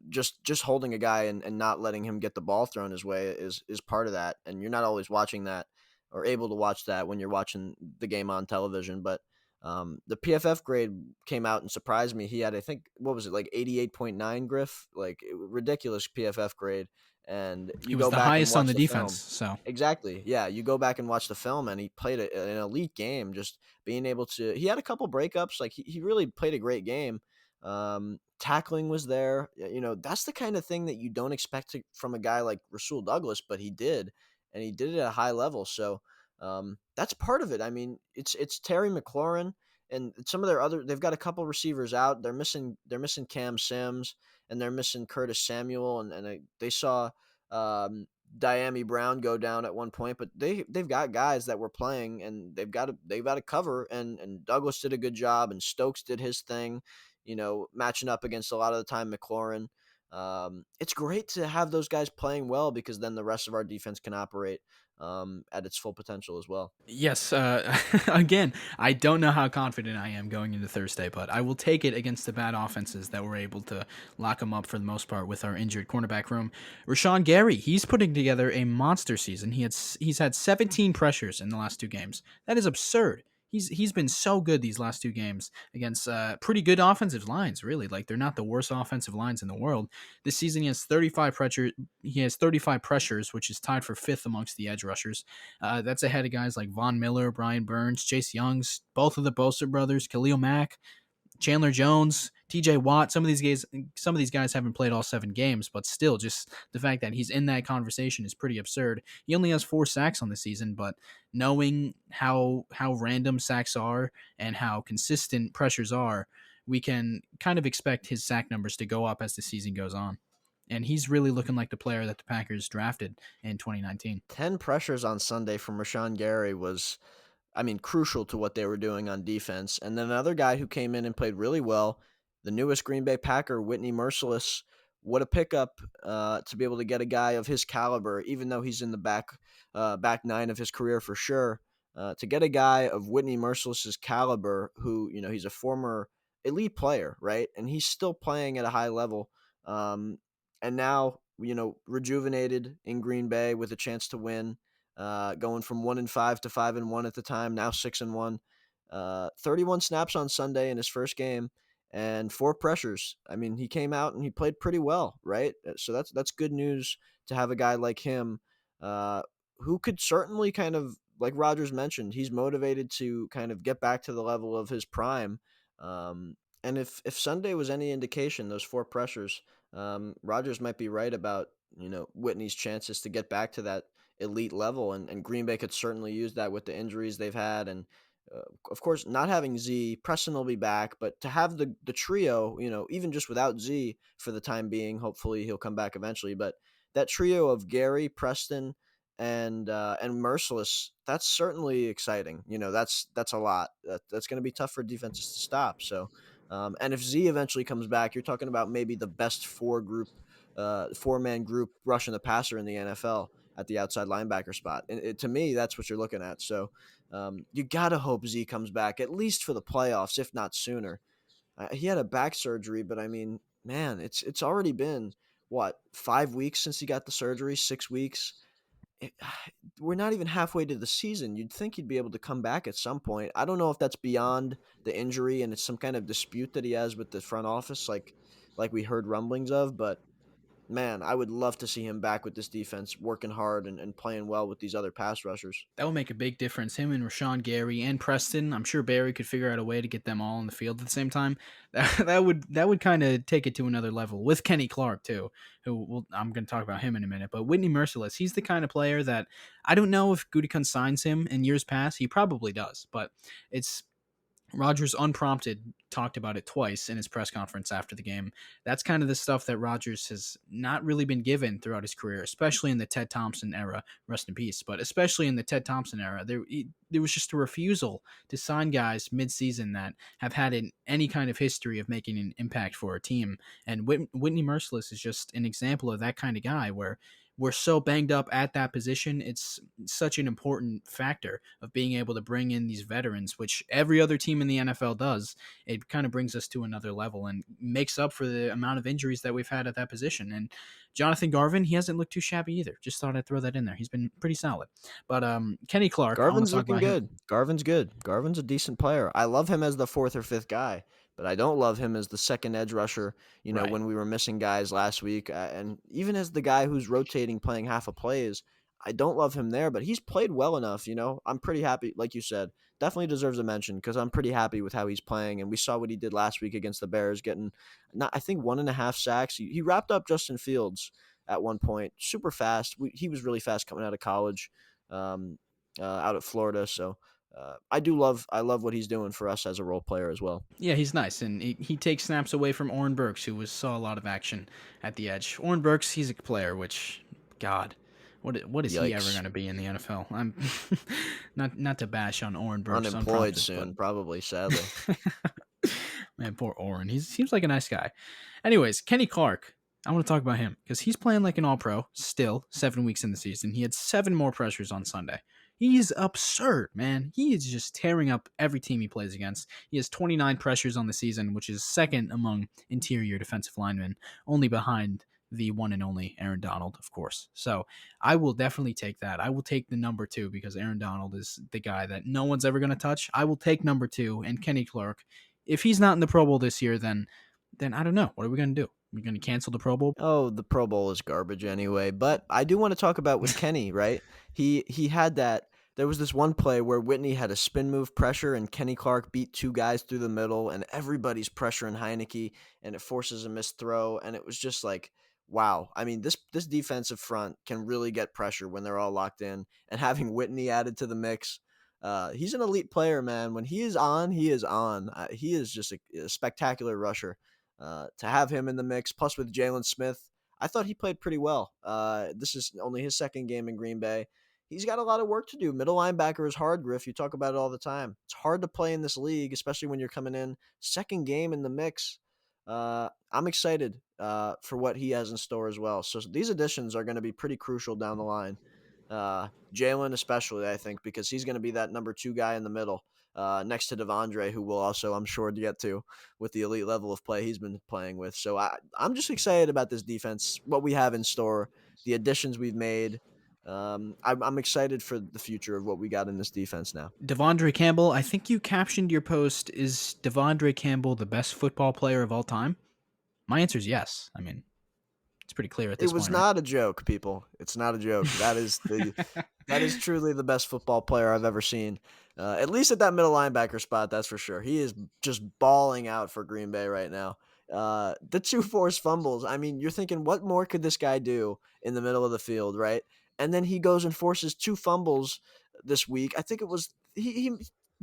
Just holding a guy and not letting him get the ball thrown his way is part of that. And you're not always watching that or able to watch that when you're watching the game on television. But the PFF grade came out and surprised me. He had, I think, what was it, like 88.9, Griff? Like ridiculous PFF grade. And He you was go the back and highest on watch the the defense. film. So Exactly. Yeah, you go back and watch the film, and he played an elite game. Just being able to, he had a couple breakups. Like he really played a great game. Tackling was there. That's the kind of thing that you don't expect from a guy like Rasul Douglas, but he did, and he did it at a high level. So that's part of it. I mean, it's Terry McLaurin and some of their other. They've got a couple receivers out. They're missing Cam Sims and they're missing Curtis Samuel, and they saw Diami Brown go down at one point, but they've got guys that were playing and they've got to cover, and Douglas did a good job and Stokes did his thing, matching up against a lot of the time McLaurin. It's great to have those guys playing well because then the rest of our defense can operate at its full potential as well. yes, again, I don't know how confident I am going into Thursday, but I will take it against the bad offenses that were able to lock them up for the most part with our injured cornerback room. Rashawn Gary, he's putting together a monster season. He's had 17 pressures in the last 2 games. That is absurd. He's been so good these last 2 games against pretty good offensive lines. Really, like they're not the worst offensive lines in the world. This season, he has 35 pressure. He has 35 pressures, which is tied for fifth amongst the edge rushers. That's ahead of guys like Von Miller, Brian Burns, Chase Youngs, both of the Bosa brothers, Khalil Mack, Chandler Jones, T.J. Watt. Some of these guys haven't played all 7 games, but still, just the fact that he's in that conversation is pretty absurd. He only has 4 sacks on the season, but knowing how random sacks are and how consistent pressures are, we can kind of expect his sack numbers to go up as the season goes on. And he's really looking like the player that the Packers drafted in 2019. 10 pressures on Sunday from Rashawn Gary was, I mean, crucial to what they were doing on defense. And then another guy who came in and played really well, the newest Green Bay Packer, Whitney Merciless. What a pickup to be able to get a guy of his caliber, even though he's in the back nine of his career for sure. To get a guy of Whitney Merciless's caliber, who he's a former elite player, right, and he's still playing at a high level, and now rejuvenated in Green Bay with a chance to win, going from 1-5 to 5-1 at the time, now 6-1. 31 snaps on Sunday in his first game and 4 pressures. I mean, he came out and he played pretty well, right? So that's good news to have a guy like him, who could certainly kind of, like Rogers mentioned, he's motivated to kind of get back to the level of his prime. And if Sunday was any indication, those 4 pressures, Rogers might be right about Whitney's chances to get back to that elite level, and Green Bay could certainly use that with the injuries they've had, and of course not having Z. Preston will be back, but to have the trio, even just without Z for the time being, hopefully he'll come back eventually, but that trio of Gary, Preston, and Merciless, that's certainly exciting. That's a lot. That's going to be tough for defenses to stop. So, and if Z eventually comes back, you're talking about maybe the best 4-man group rushing the passer in the NFL. at the outside linebacker spot. And to me, that's what you're looking at. So you got to hope Z comes back at least for the playoffs, if not sooner. He had a back surgery, but I mean, man, it's already been what, 5 weeks since he got the surgery, 6 weeks. It, we're not even halfway to the season. You'd think he'd be able to come back at some point. I don't know if that's beyond the injury and it's some kind of dispute that he has with the front office, like we heard rumblings of. But man, I would love to see him back with this defense, working hard and playing well with these other pass rushers. That would make a big difference. Him and Rashawn Gary and Preston. I'm sure Barry could figure out a way to get them all on the field at the same time. That would kind of take it to another level with Kenny Clark too. I'm going to talk about him in a minute. But Whitney Merciless, he's the kind of player that I don't know if Gutekunst signs him in years past. He probably does, but it's Rodgers, unprompted, talked about it twice in his press conference after the game. That's kind of the stuff that Rodgers has not really been given throughout his career, especially in the Ted Thompson era. Rest in peace. But especially in the Ted Thompson era, there was just a refusal to sign guys midseason that have had any kind of history of making an impact for a team. And Whitney Merciless is just an example of that kind of guy where we're so banged up at that position. It's such an important factor of being able to bring in these veterans, which every other team in the NFL does. It kind of brings us to another level and makes up for the amount of injuries that we've had at that position. And Jonathan Garvin, he hasn't looked too shabby either. Just thought I'd throw that in there. He's been pretty solid. But Kenny Clark, I want to Garvin's talk looking about him. good. Garvin's good. Garvin's a decent player. I love him as the fourth or fifth guy, but I don't love him as the second edge rusher. Right. When we were missing guys last week, and even as the guy who's rotating, playing half of plays, I don't love him there. But he's played well enough. I'm pretty happy. Like you said, definitely deserves a mention because I'm pretty happy with how he's playing. And we saw what he did last week against the Bears, getting not I think 1.5 sacks. He wrapped up Justin Fields at one point, super fast. He was really fast coming out of college. Um, out at Florida. So I love what he's doing for us as a role player as well. Yeah, he's nice, and he takes snaps away from Oren Burks, who saw a lot of action at the edge. Oren Burks, he's a player, which, God, what is he ever Yikes. going to be in the NFL? I'm not to bash on Oren Burks, Unemployed unprompted, but soon, probably, sadly. man, poor Oren. He seems like a nice guy. Anyways, Kenny Clark. I want to talk about him because he's playing like an all-pro still, 7 weeks in the season. He had 7 more pressures on Sunday. He's absurd, man. He is just tearing up every team he plays against. He has 29 pressures on the season, which is second among interior defensive linemen, only behind the one and only Aaron Donald, of course. So I will definitely take that. I will take the number 2 because Aaron Donald is the guy that no one's ever going to touch. I will take number 2 and Kenny Clark. If he's not in the Pro Bowl this year, then I don't know. What are we going to do? We're going to cancel the Pro Bowl? Oh, the Pro Bowl is garbage anyway. But I do want to talk about with Kenny, right? He had that. There was this one play where Whitney had a spin move pressure, and Kenny Clark beat 2 guys through the middle, and everybody's pressuring Heineke, and it forces a missed throw, and it was just like, wow. I mean, this defensive front can really get pressure when they're all locked in, and having Whitney added to the mix. He's an elite player, man. When he is on, he is on. He is just a spectacular rusher. To have him in the mix, plus with Jalen Smith, I thought he played pretty well. This is only his second game in Green Bay. He's got a lot of work to do. Middle linebacker is hard, Griff. You talk about it all the time. It's hard to play in this league, especially when you're coming in second game in the mix. I'm excited for what he has in store as well. So these additions are going to be pretty crucial down the line. Jalen especially, I think, because he's going to be that number 2 guy in the middle, next to Devandre, who will also, I'm sure, get to with the elite level of play he's been playing with. So I'm just excited about this defense, what we have in store, the additions we've made. I'm excited for the future of what we got in this defense now. Devandre Campbell, I think you captioned your post, is Devandre Campbell the best football player of all time? My answer is yes. I mean, it's pretty clear at It this was point, right? not a joke, people. It's not a joke. That is truly the best football player I've ever seen. At least at that middle linebacker spot, that's for sure. He is just balling out for Green Bay right now. The 2 forced fumbles. I mean, you're thinking, what more could this guy do in the middle of the field, right? And then he goes and forces 2 fumbles this week. I think it was he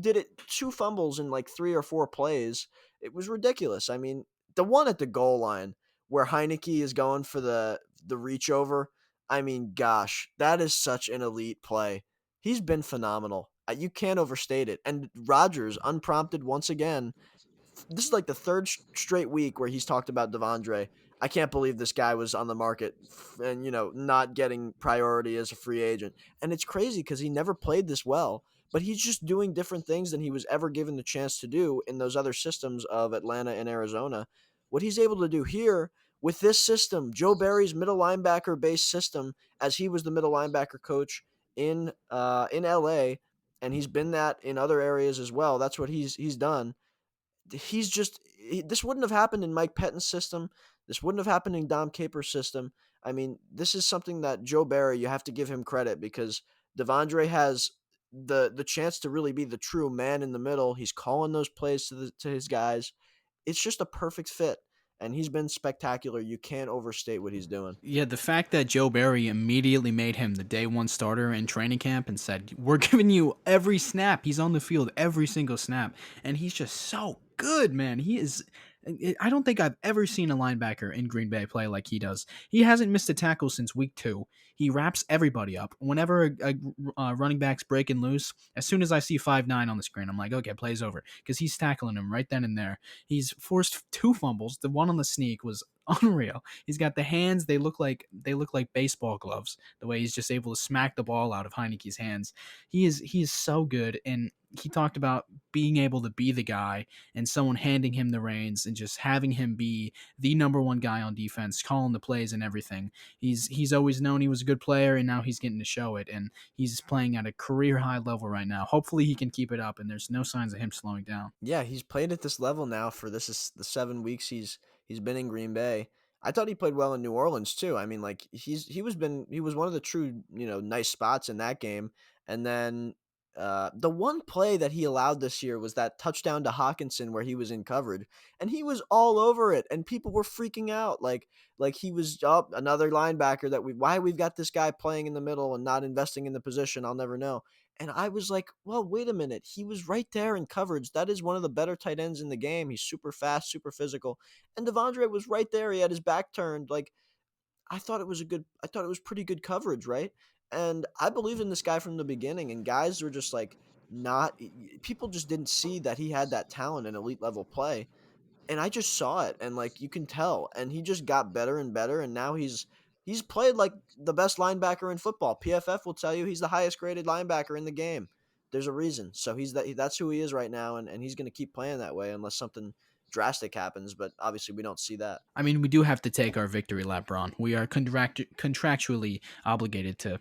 did it 2 fumbles in like 3 or 4 plays. It was ridiculous. I mean, the one at the goal line where Heineke is going for the reach over. I mean, gosh, that is such an elite play. He's been phenomenal. You can't overstate it. And Rodgers, unprompted once again, this is like the third straight week where he's talked about Devandre. I can't believe this guy was on the market and, not getting priority as a free agent. And it's crazy because he never played this well, but he's just doing different things than he was ever given the chance to do in those other systems of Atlanta and Arizona. What he's able to do here with this system, Joe Barry's middle linebacker based system, as he was the middle linebacker coach in LA, and he's been that in other areas as well. That's what he's done. This wouldn't have happened in Mike Pettine's system. This wouldn't have happened in Dom Capers' system. I mean, this is something that Joe Barry, you have to give him credit because Devandre has the chance to really be the true man in the middle. He's calling those plays to his guys. It's just a perfect fit, and he's been spectacular. You can't overstate what he's doing. Yeah, the fact that Joe Barry immediately made him the day one starter in training camp and said, "We're giving you every snap. He's on the field every single snap." And he's just so good, man. He is. I don't think I've ever seen a linebacker in Green Bay play like he does. He hasn't missed a tackle since week 2. He wraps everybody up. Whenever a running back's breaking loose, as soon as I see 5'9" on the screen, I'm like, okay, play's over. Because he's tackling him right then and there. He's forced 2 fumbles. The one on the sneak was unreal. He's got the hands; they look like baseball gloves. The way he's just able to smack the ball out of Heineke's hands, he is so good. And he talked about being able to be the guy and someone handing him the reins and just having him be the number one guy on defense, calling the plays and everything. He's always known he was a good player, and now he's getting to show it. And he's playing at a career high level right now. Hopefully, he can keep it up. And there's no signs of him slowing down. Yeah, he's played at this level now for this is the 7 weeks he's been in Green Bay. I thought he played well in New Orleans too. I mean, like he was one of the true nice spots in that game. And then the one play that he allowed this year was that touchdown to Hawkinson where he was in coverage and he was all over it and people were freaking out like he was up another linebacker that why we've got this guy playing in the middle and not investing in the position. I'll never know. And I was like, well, wait a minute. He was right there in coverage. That is one of the better tight ends in the game. He's super fast, super physical. And Devondre was right there. He had his back turned. Like, I thought it was pretty good coverage, right? And I believed in this guy from the beginning. And guys were just like, not, people just didn't see that he had that talent in elite level play and I just saw it, and like you can tell, and he just got better and better, and now he's played like the best linebacker in football. PFF will tell you he's the highest graded linebacker in the game. There's a reason, so that's who he is right now, and he's going to keep playing that way unless something drastic happens. But obviously, we don't see that. I mean, we do have to take our victory lap, Bron. We are contractually obligated to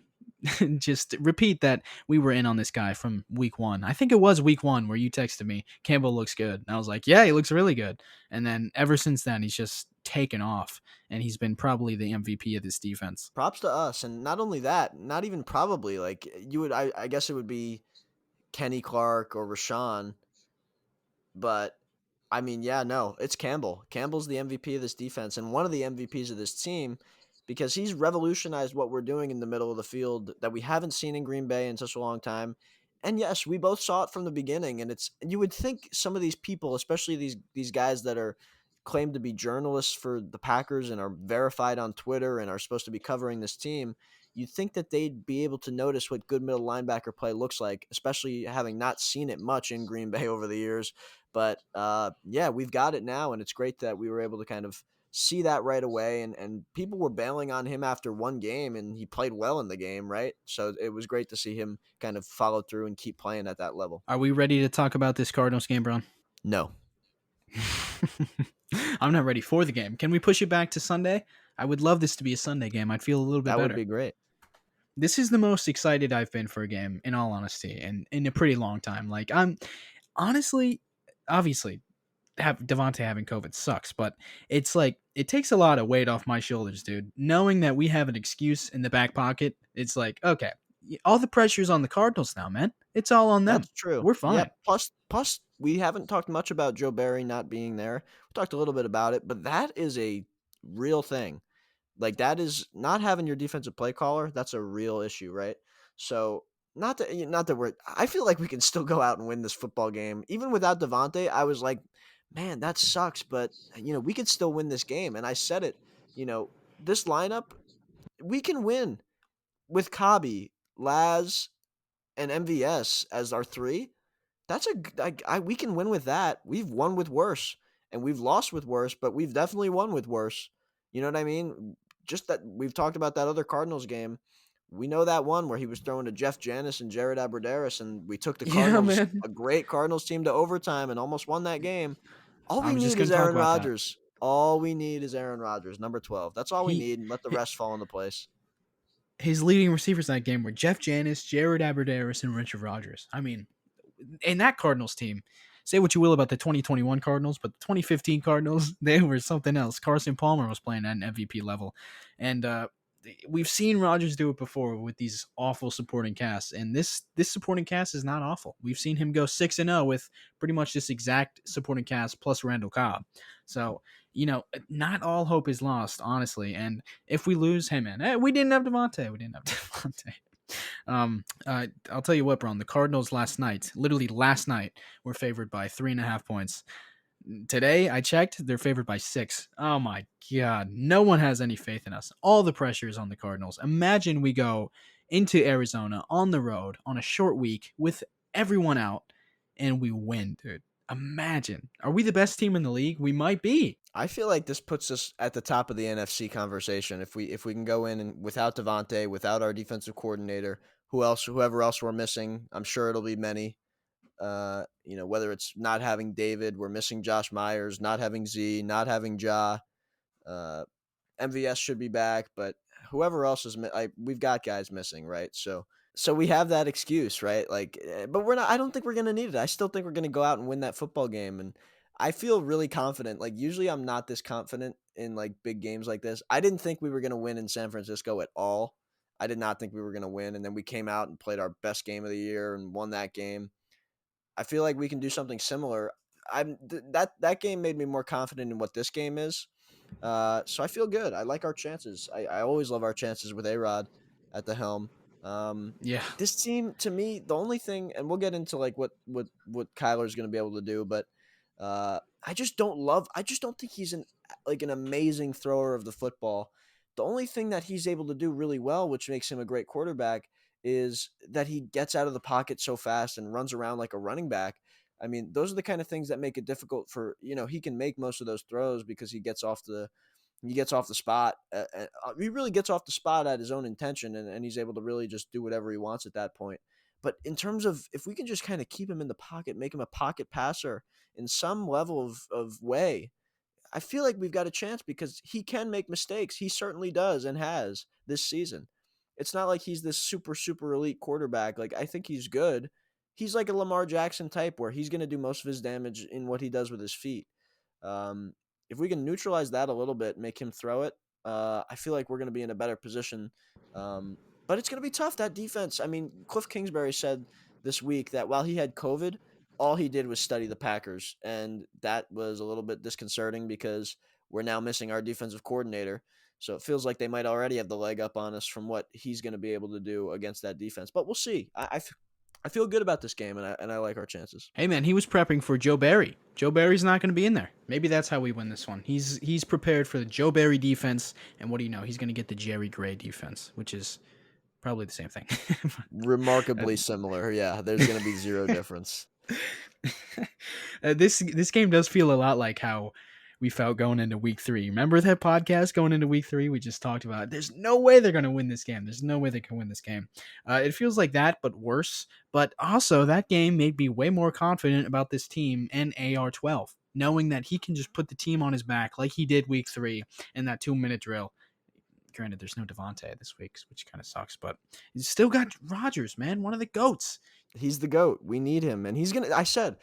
just repeat that we were in on this guy from week 1. I think it was week 1 where you texted me, Campbell looks good. And I was like, yeah, he looks really good. And then ever since then, he's just taken off. And he's been probably the MVP of this defense. Props to us, and not only that, not even probably like you would. I guess it would be Kenny Clark or Rashawn, but I mean, yeah, no, it's Campbell. Campbell's the MVP of this defense and one of the MVPs of this team because he's revolutionized what we're doing in the middle of the field that we haven't seen in Green Bay in such a long time. And yes, we both saw it from the beginning. And you would think some of these people, especially these guys that are claimed to be journalists for the Packers and are verified on Twitter and are supposed to be covering this team, you'd think that they'd be able to notice what good middle linebacker play looks like, especially having not seen it much in Green Bay over the years. But yeah, we've got it now, and it's great that we were able to kind of see that right away. And people were bailing on him after one game, and he played well in the game, right? So it was great to see him kind of follow through and keep playing at that level. Are we ready to talk about this Cardinals game, Bron? No, I'm not ready for the game. Can we push it back to Sunday? I would love this to be a Sunday game. I'd feel a little bit that would better. be great. This is the most excited I've been for a game, in all honesty, and in a pretty long time. Like, I'm honestly, obviously, Devontae having COVID sucks, but it's like it takes a lot of weight off my shoulders, dude. Knowing that we have an excuse in the back pocket, it's like, okay, all the pressure's on the Cardinals now, man. It's all on them. That's true. We're Yeah. fine. Plus, we haven't talked much about Joe Barry not being there. We talked a little bit about it, but that is a real thing. Like that is not having your defensive play caller. That's a real issue, right? So not that we're. I feel like we can still go out and win this football game, even without Devontae. I was like, man, that sucks, but we could still win this game. And I said it. This lineup we can win with Cobby, Laz, and MVS as our three. We can win with that. We've won with worse, and we've lost with worse, but we've definitely won with worse. You know what I mean? Just that we've talked about that other Cardinals game. We know that one where he was throwing to Jeff Janis and Jared Abbrederis, and we took the Yeah, Cardinals, man. a great Cardinals team, to overtime and almost won that game. All I we was just need gonna is talk Aaron about that. Rodgers. All we need is Aaron Rodgers, number 12. That's all we He, need, and let the hi- rest fall into place. his leading receivers in that game were Jeff Janis, Jared Abbrederis, and Richard Rodgers. I mean, in that Cardinals team, say what you will about the 2021 Cardinals, but the 2015 Cardinals, they were something else. Carson Palmer was playing at an MVP level. And we've seen Rodgers do it before with these awful supporting casts. And this supporting cast is not awful. We've seen him go 6-0 with pretty much this exact supporting cast plus Randall Cobb. So, not all hope is lost, honestly. And if we lose, hey man, we didn't have Devontae. We didn't have Devontae. I'll tell you what, Bron. The Cardinals last night, literally last night, were favored by 3.5 points. Today, I checked, they're favored by 6. Oh my God. No one has any faith in us. All the pressure is on the Cardinals. Imagine we go into Arizona on the road on a short week with everyone out and we win, dude. Imagine. Are we the best team in the league? We might be. I feel like this puts us at the top of the NFC conversation if we can go in and without Devontae, without our defensive coordinator, whoever else we're missing. I'm sure it'll be many. Whether it's not having David, we're missing Josh Myers, not having Z, not having Ja. Uh, MVS should be back, but whoever else we've got guys missing, right? So we have that excuse, right? Like, but we're not. I don't think we're gonna need it. I still think we're gonna go out and win that football game, and I feel really confident. Like, usually I'm not this confident in like big games like this. I didn't think we were gonna win in San Francisco at all. I did not think we were gonna win, and then we came out and played our best game of the year and won that game. I feel like we can do something similar. That game made me more confident in what this game is. So I feel good. I like our chances. I always love our chances with A-Rod at the helm. Yeah. This team, to me, the only thing, and we'll get into like what Kyler's going to be able to do, but I just don't love. I just don't think he's an amazing thrower of the football. The only thing that he's able to do really well, which makes him a great quarterback, is that he gets out of the pocket so fast and runs around like a running back. I mean, those are the kind of things that make it difficult for, he can make most of those throws because he gets off the spot. He really gets off the spot at his own intention, and he's able to really just do whatever he wants at that point. But in terms of if we can just kind of keep him in the pocket, make him a pocket passer in some level of way, I feel like we've got a chance because he can make mistakes. He certainly does and has this season. It's not like he's this super, super elite quarterback. Like, I think he's good. He's like a Lamar Jackson type where he's going to do most of his damage in what he does with his feet. Um, if we can neutralize that a little bit, make him throw it, I feel like we're going to be in a better position. But it's going to be tough, that defense. I mean, Cliff Kingsbury said this week that while he had COVID, all he did was study the Packers. And that was a little bit disconcerting because we're now missing our defensive coordinator. So it feels like they might already have the leg up on us from what he's going to be able to do against that defense. But we'll see. I feel good about this game, and I like our chances. Hey man, he was prepping for Joe Barry. Joe Barry's not going to be in there. Maybe that's how we win this one. He's prepared for the Joe Barry defense, and what do you know? He's going to get the Jerry Gray defense, which is probably the same thing. Remarkably similar. Yeah, there's going to be zero difference. This game does feel a lot like how we felt going into week 3. Remember that podcast going into week 3? We just talked about there's no way they're going to win this game. There's no way they can win this game. It feels like that, but worse. But also, that game made me way more confident about this team and AR-12, knowing that he can just put the team on his back like he did week 3 in that 2-minute drill. Granted, there's no Devontae this week, which kind of sucks, but he's still got Rodgers, man, one of the GOATs. He's the GOAT. We need him. And I've said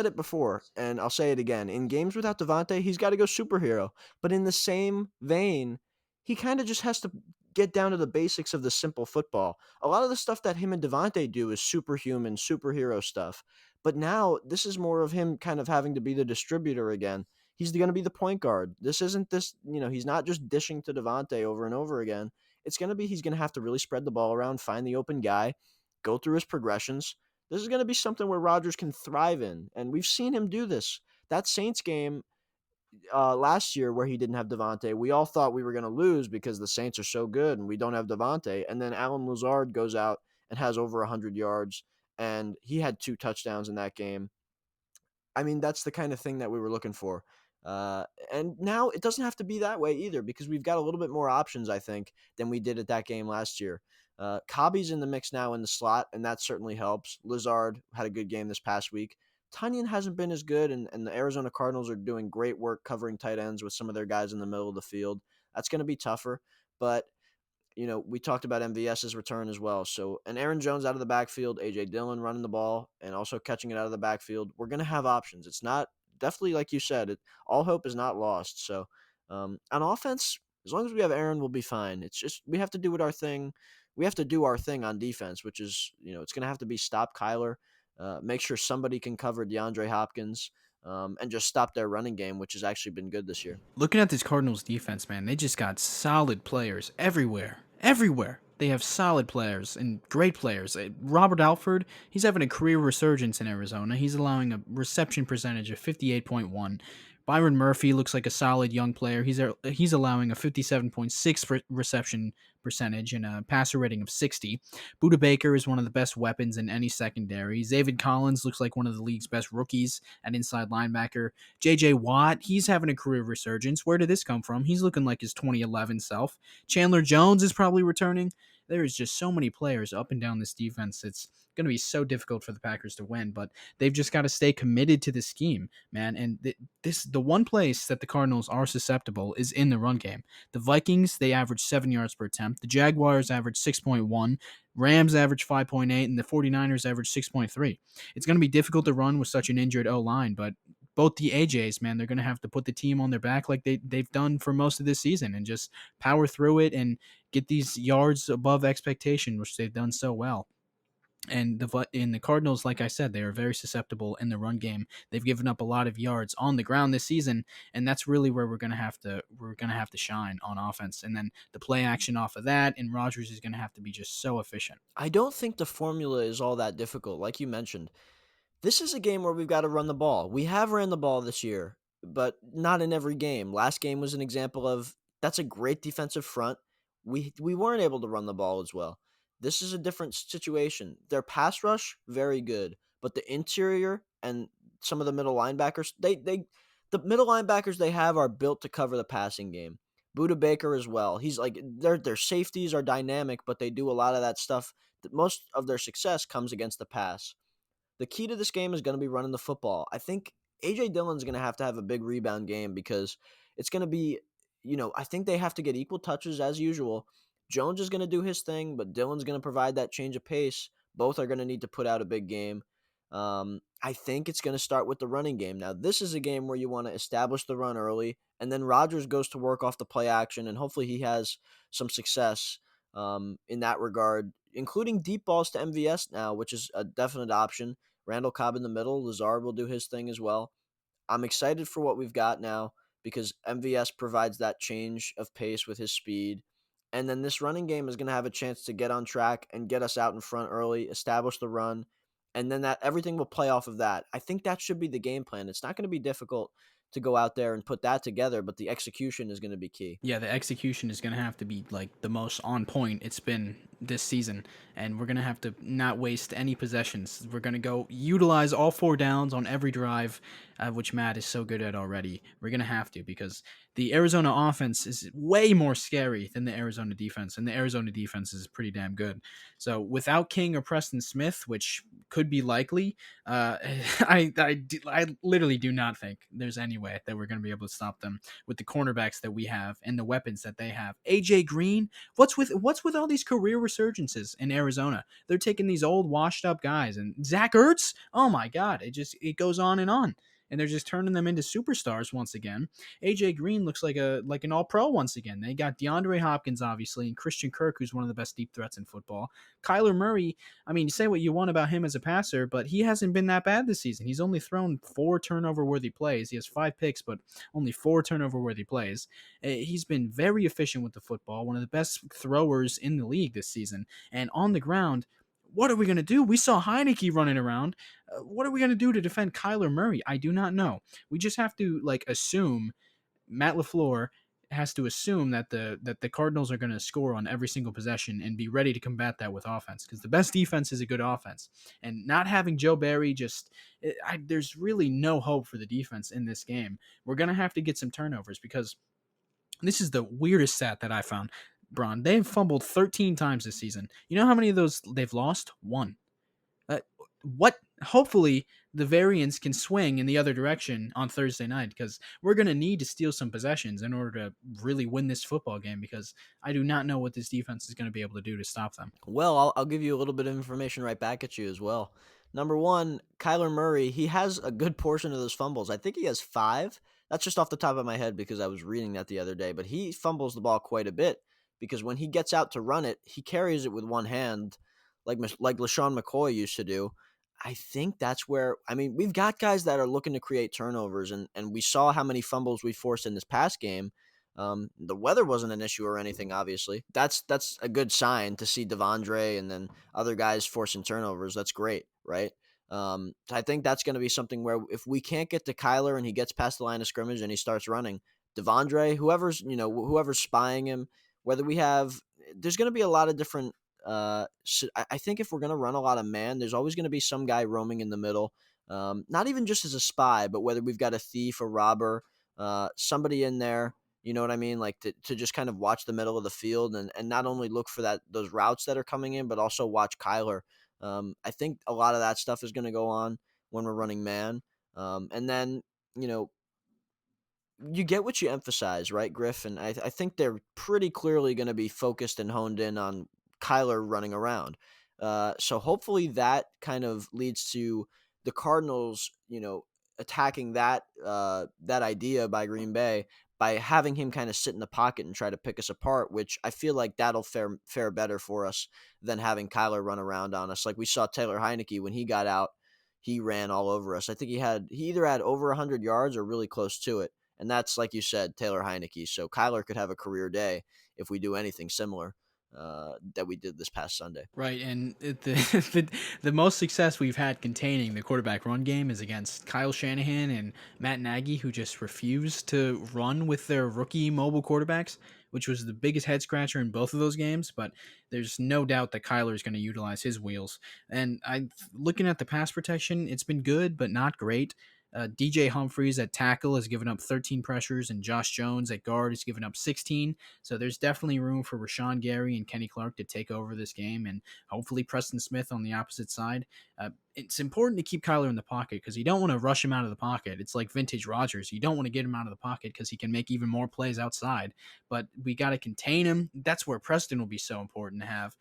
it before, and I'll say it again. In games without Devontae, he's got to go superhero. But in the same vein, he kind of just has to get down to the basics of the simple football. A lot of the stuff that him and Devontae do is superhuman, superhero stuff. But now this is more of him kind of having to be the distributor again. He's going to be the point guard. This isn't this, he's not just dishing to Devontae over and over again. It's going to be he's going to have to really spread the ball around, find the open guy, go through his progressions. This is going to be something where Rodgers can thrive in, and we've seen him do this. That Saints game last year where he didn't have Devontae, we all thought we were going to lose because the Saints are so good and we don't have Devontae. And then Alan Lazard goes out and has over 100 yards, and he had 2 touchdowns in that game. I mean, that's the kind of thing that we were looking for. And now it doesn't have to be that way either because we've got a little bit more options, I think, than we did at that game last year. Cobby's in the mix now in the slot, and that certainly helps. Lazard had a good game this past week. Tunyon hasn't been as good, and the Arizona Cardinals are doing great work covering tight ends with some of their guys in the middle of the field. That's going to be tougher, but we talked about MVS's return as well. So, and Aaron Jones out of the backfield, AJ Dillon running the ball and also catching it out of the backfield. We're going to have options. It's not definitely like you said, all hope is not lost. So, on offense, as long as we have Aaron, we'll be fine. It's just we have to do what our thing. We have to do our thing on defense, which is it's going to have to be stop Kyler, make sure somebody can cover DeAndre Hopkins, and just stop their running game, which has actually been good this year. Looking at this Cardinals defense, man, they just got solid players everywhere. Everywhere. They have solid players and great players. Robert Alford, he's having a career resurgence in Arizona. He's allowing a reception percentage of 58.1. Byron Murphy looks like a solid young player. He's allowing a 57.6 reception percentage and a passer rating of 60. Buda Baker is one of the best weapons in any secondary. David Collins looks like one of the league's best rookies at inside linebacker. J.J. Watt, he's having a career resurgence. Where did this come from? He's looking like his 2011 self. Chandler Jones is probably returning. There is just so many players up and down this defense. It's going to be so difficult for the Packers to win, but they've just got to stay committed to the scheme, man. And the one place that the Cardinals are susceptible is in the run game. The Vikings, they average 7 yards per attempt. The Jaguars average 6.1. Rams average 5.8, and the 49ers average 6.3. It's going to be difficult to run with such an injured O-line, but both the AJs, man, they're going to have to put the team on their back like they've done for most of this season and just power through it and get these yards above expectation, which they've done so well. And the Cardinals, like I said, they are very susceptible in the run game. They've given up a lot of yards on the ground this season, and that's really where we're gonna have to shine on offense. And then the play action off of that, and Rodgers is gonna have to be just so efficient. I don't think the formula is all that difficult, like you mentioned. This is a game where we've got to run the ball. We have ran the ball this year, but not in every game. Last game was an example of that's a great defensive front. We weren't able to run the ball as well. This is a different situation. Their pass rush very good, but the interior and some of the middle linebackers, the middle linebackers they have are built to cover the passing game. Buda Baker as well. He's like their safeties are dynamic, but they do a lot of that stuff. Most of their success comes against the pass. The key to this game is going to be running the football. I think AJ Dillon's going to have a big rebound game because it's going to be, I think they have to get equal touches as usual. Jones is going to do his thing, but Dillon's going to provide that change of pace. Both are going to need to put out a big game. I think it's going to start with the running game. Now, this is a game where you want to establish the run early, and then Rodgers goes to work off the play action, and hopefully he has some success in that regard, including deep balls to MVS now, which is a definite option. Randall Cobb in the middle. Lazard will do his thing as well. I'm excited for what we've got now because MVS provides that change of pace with his speed. And then this running game is going to have a chance to get on track and get us out in front early, establish the run, and then that everything will play off of that. I think that should be the game plan. It's not going to be difficult to go out there and put that together, but the execution is going to be key. Yeah, the execution is going to have to be like the most on point it's been this season, and we're going to have to not waste any possessions. We're going to go utilize all 4 downs on every drive, which Matt is so good at already. We're going to have to because the Arizona offense is way more scary than the Arizona defense, and the Arizona defense is pretty damn good. So without King or Preston Smith, which could be likely, I literally do not think there's any way that we're going to be able to stop them with the cornerbacks that we have and the weapons that they have. AJ Green, what's with all these career resurgences in Arizona? They're taking these old washed up guys and Zach Ertz. Oh my God, it goes on and on. And they're just turning them into superstars once again. AJ Green looks like an all-pro once again. They got DeAndre Hopkins, obviously, and Christian Kirk, who's one of the best deep threats in football. Kyler Murray, I mean, you say what you want about him as a passer, but he hasn't been that bad this season. He's only thrown 4 turnover-worthy plays. He has 5 picks, but only 4 turnover-worthy plays. He's been very efficient with the football, one of the best throwers in the league this season. And on the ground, what are we going to do? We saw Heineke running around. What are we going to do to defend Kyler Murray? I do not know. We just have to assume Matt LaFleur has to assume that the Cardinals are going to score on every single possession and be ready to combat that with offense, because the best defense is a good offense. And not having Joe Barry, there's really no hope for the defense in this game. We're going to have to get some turnovers, because this is the weirdest stat that I found. Bron, they've fumbled 13 times this season. You know how many of those they've lost? One. Uh, what? Hopefully, the variance can swing in the other direction on Thursday night, because we're going to need to steal some possessions in order to really win this football game, because I do not know what this defense is going to be able to do to stop them. Well, I'll give you a little bit of information right back at you as well. Number one, Kyler Murray, he has a good portion of those fumbles. I think he has five. That's just off the top of my head because I was reading that the other day. But he fumbles the ball quite a bit because when he gets out to run it, he carries it with one hand, like LaShawn McCoy used to do. I think that's where, I mean, we've got guys that are looking to create turnovers, and we saw how many fumbles we forced in this past game. The weather wasn't an issue or anything, obviously. That's a good sign to see Devandre and then other guys forcing turnovers. That's great, right? I think that's going to be something where if we can't get to Kyler and he gets past the line of scrimmage and he starts running, Devandre, whoever's spying him, whether we have, there's going to be a lot of different. I think if we're going to run a lot of man, there's always going to be some guy roaming in the middle. Not even just as a spy, but whether we've got a thief, a robber, somebody in there, you know what I mean? Like to just kind of watch the middle of the field and not only look for those routes that are coming in, but also watch Kyler. I think a lot of that stuff is going to go on when we're running man. And then, you know, you get what you emphasize, right, Griff? And I think they're pretty clearly going to be focused and honed in on Kyler running around. So hopefully that kind of leads to the Cardinals, attacking that idea by Green Bay by having him kind of sit in the pocket and try to pick us apart, which I feel like that'll fare better for us than having Kyler run around on us. Like we saw Taylor Heineke when he got out, he ran all over us. I think he either had over 100 yards or really close to it. And that's, like you said, Taylor Heineke. So Kyler could have a career day if we do anything similar that we did this past Sunday. Right, and the most success we've had containing the quarterback run game is against Kyle Shanahan and Matt Nagy, who just refused to run with their rookie mobile quarterbacks, which was the biggest head scratcher in both of those games. But there's no doubt that Kyler is going to utilize his wheels. And looking at the pass protection, it's been good, but not great. DJ Humphries at tackle has given up 13 pressures, and Josh Jones at guard has given up 16. So there's definitely room for Rashawn Gary and Kenny Clark to take over this game, and hopefully Preston Smith on the opposite side. It's important to keep Kyler in the pocket because you don't want to rush him out of the pocket. It's like vintage Rodgers. You don't want to get him out of the pocket because he can make even more plays outside. But we got to contain him. That's where Preston will be so important to have,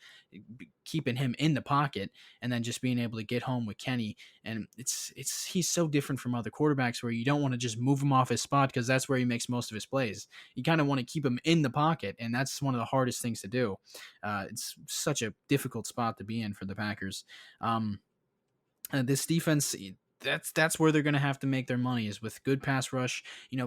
keeping him in the pocket and then just being able to get home with Kenny. And he's so different from other quarterbacks where you don't want to just move him off his spot because that's where he makes most of his plays. You kind of want to keep him in the pocket, and that's one of the hardest things to do. It's such a difficult spot to be in for the Packers. This defense, that's where they're going to have to make their money, is with good pass rush.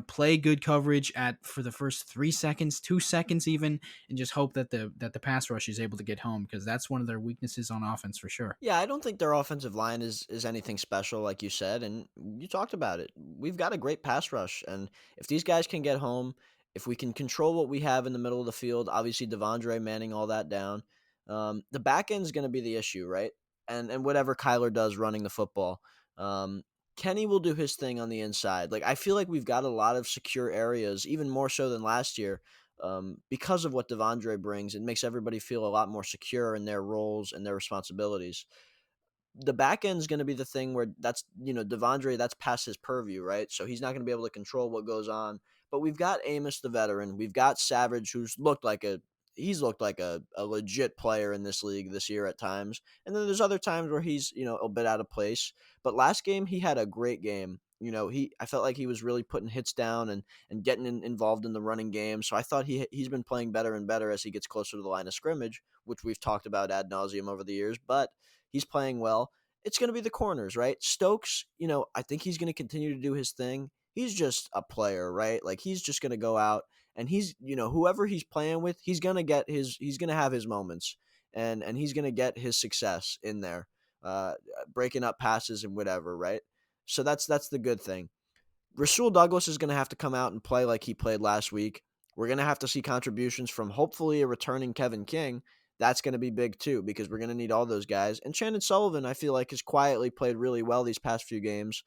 Play good coverage for the first 3 seconds, 2 seconds even, and just hope that the pass rush is able to get home, because that's one of their weaknesses on offense for sure. Yeah, I don't think their offensive line is anything special, like you said, and you talked about it. We've got a great pass rush, and if these guys can get home, if we can control what we have in the middle of the field, obviously Devandre manning all that down, the back end is going to be the issue, right? And whatever Kyler does running the football, Kenny will do his thing on the inside. Like I feel like we've got a lot of secure areas, even more so than last year, because of what Devandre brings. It makes everybody feel a lot more secure in their roles and their responsibilities. The back end is going to be the thing where Devandre, that's past his purview, right? So he's not going to be able to control what goes on. But we've got Amos, the veteran. We've got Savage, he's looked like a legit player in this league this year at times. And then there's other times where he's, a bit out of place. But last game, he had a great game. I felt like he was really putting hits down and getting involved in the running game. So I thought he's been playing better and better as he gets closer to the line of scrimmage, which we've talked about ad nauseum over the years. But he's playing well. It's going to be the corners, right? Stokes, I think he's going to continue to do his thing. He's just a player, right? Like he's just going to go out and he's, whoever he's playing with, he's going to have his moments and he's going to get his success in there, breaking up passes and whatever, right? So that's the good thing. Rasul Douglas is going to have to come out and play like he played last week. We're going to have to see contributions from hopefully a returning Kevin King. That's going to be big too because we're going to need all those guys. And Shannon Sullivan, I feel like, has quietly played really well these past few games,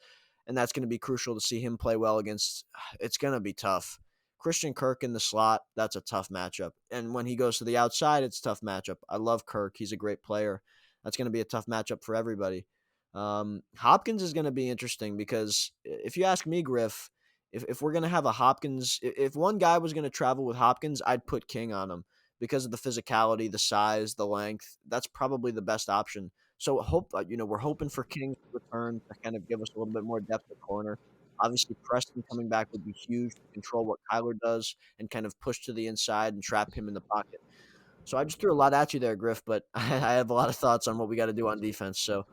and that's going to be crucial to see him play well against. It's going to be tough. Christian Kirk in the slot, that's a tough matchup. And when he goes to the outside, it's a tough matchup. I love Kirk. He's a great player. That's going to be a tough matchup for everybody. Hopkins is going to be interesting because if you ask me, Griff, if we're going to have a Hopkins, if one guy was going to travel with Hopkins, I'd put King on him because of the physicality, the size, the length. That's probably the best option. So we're hoping for King's return to kind of give us a little bit more depth at corner. Obviously, Preston coming back would be huge to control what Kyler does and kind of push to the inside and trap him in the pocket. So I just threw a lot at you there, Griff, but I have a lot of thoughts on what we got to do on defense. So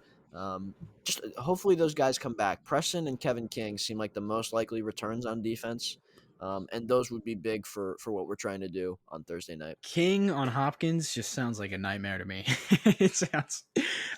just hopefully those guys come back. Preston and Kevin King seem like the most likely returns on defense, and those would be big for what we're trying to do on Thursday night. King on Hopkins just sounds like a nightmare to me. It sounds.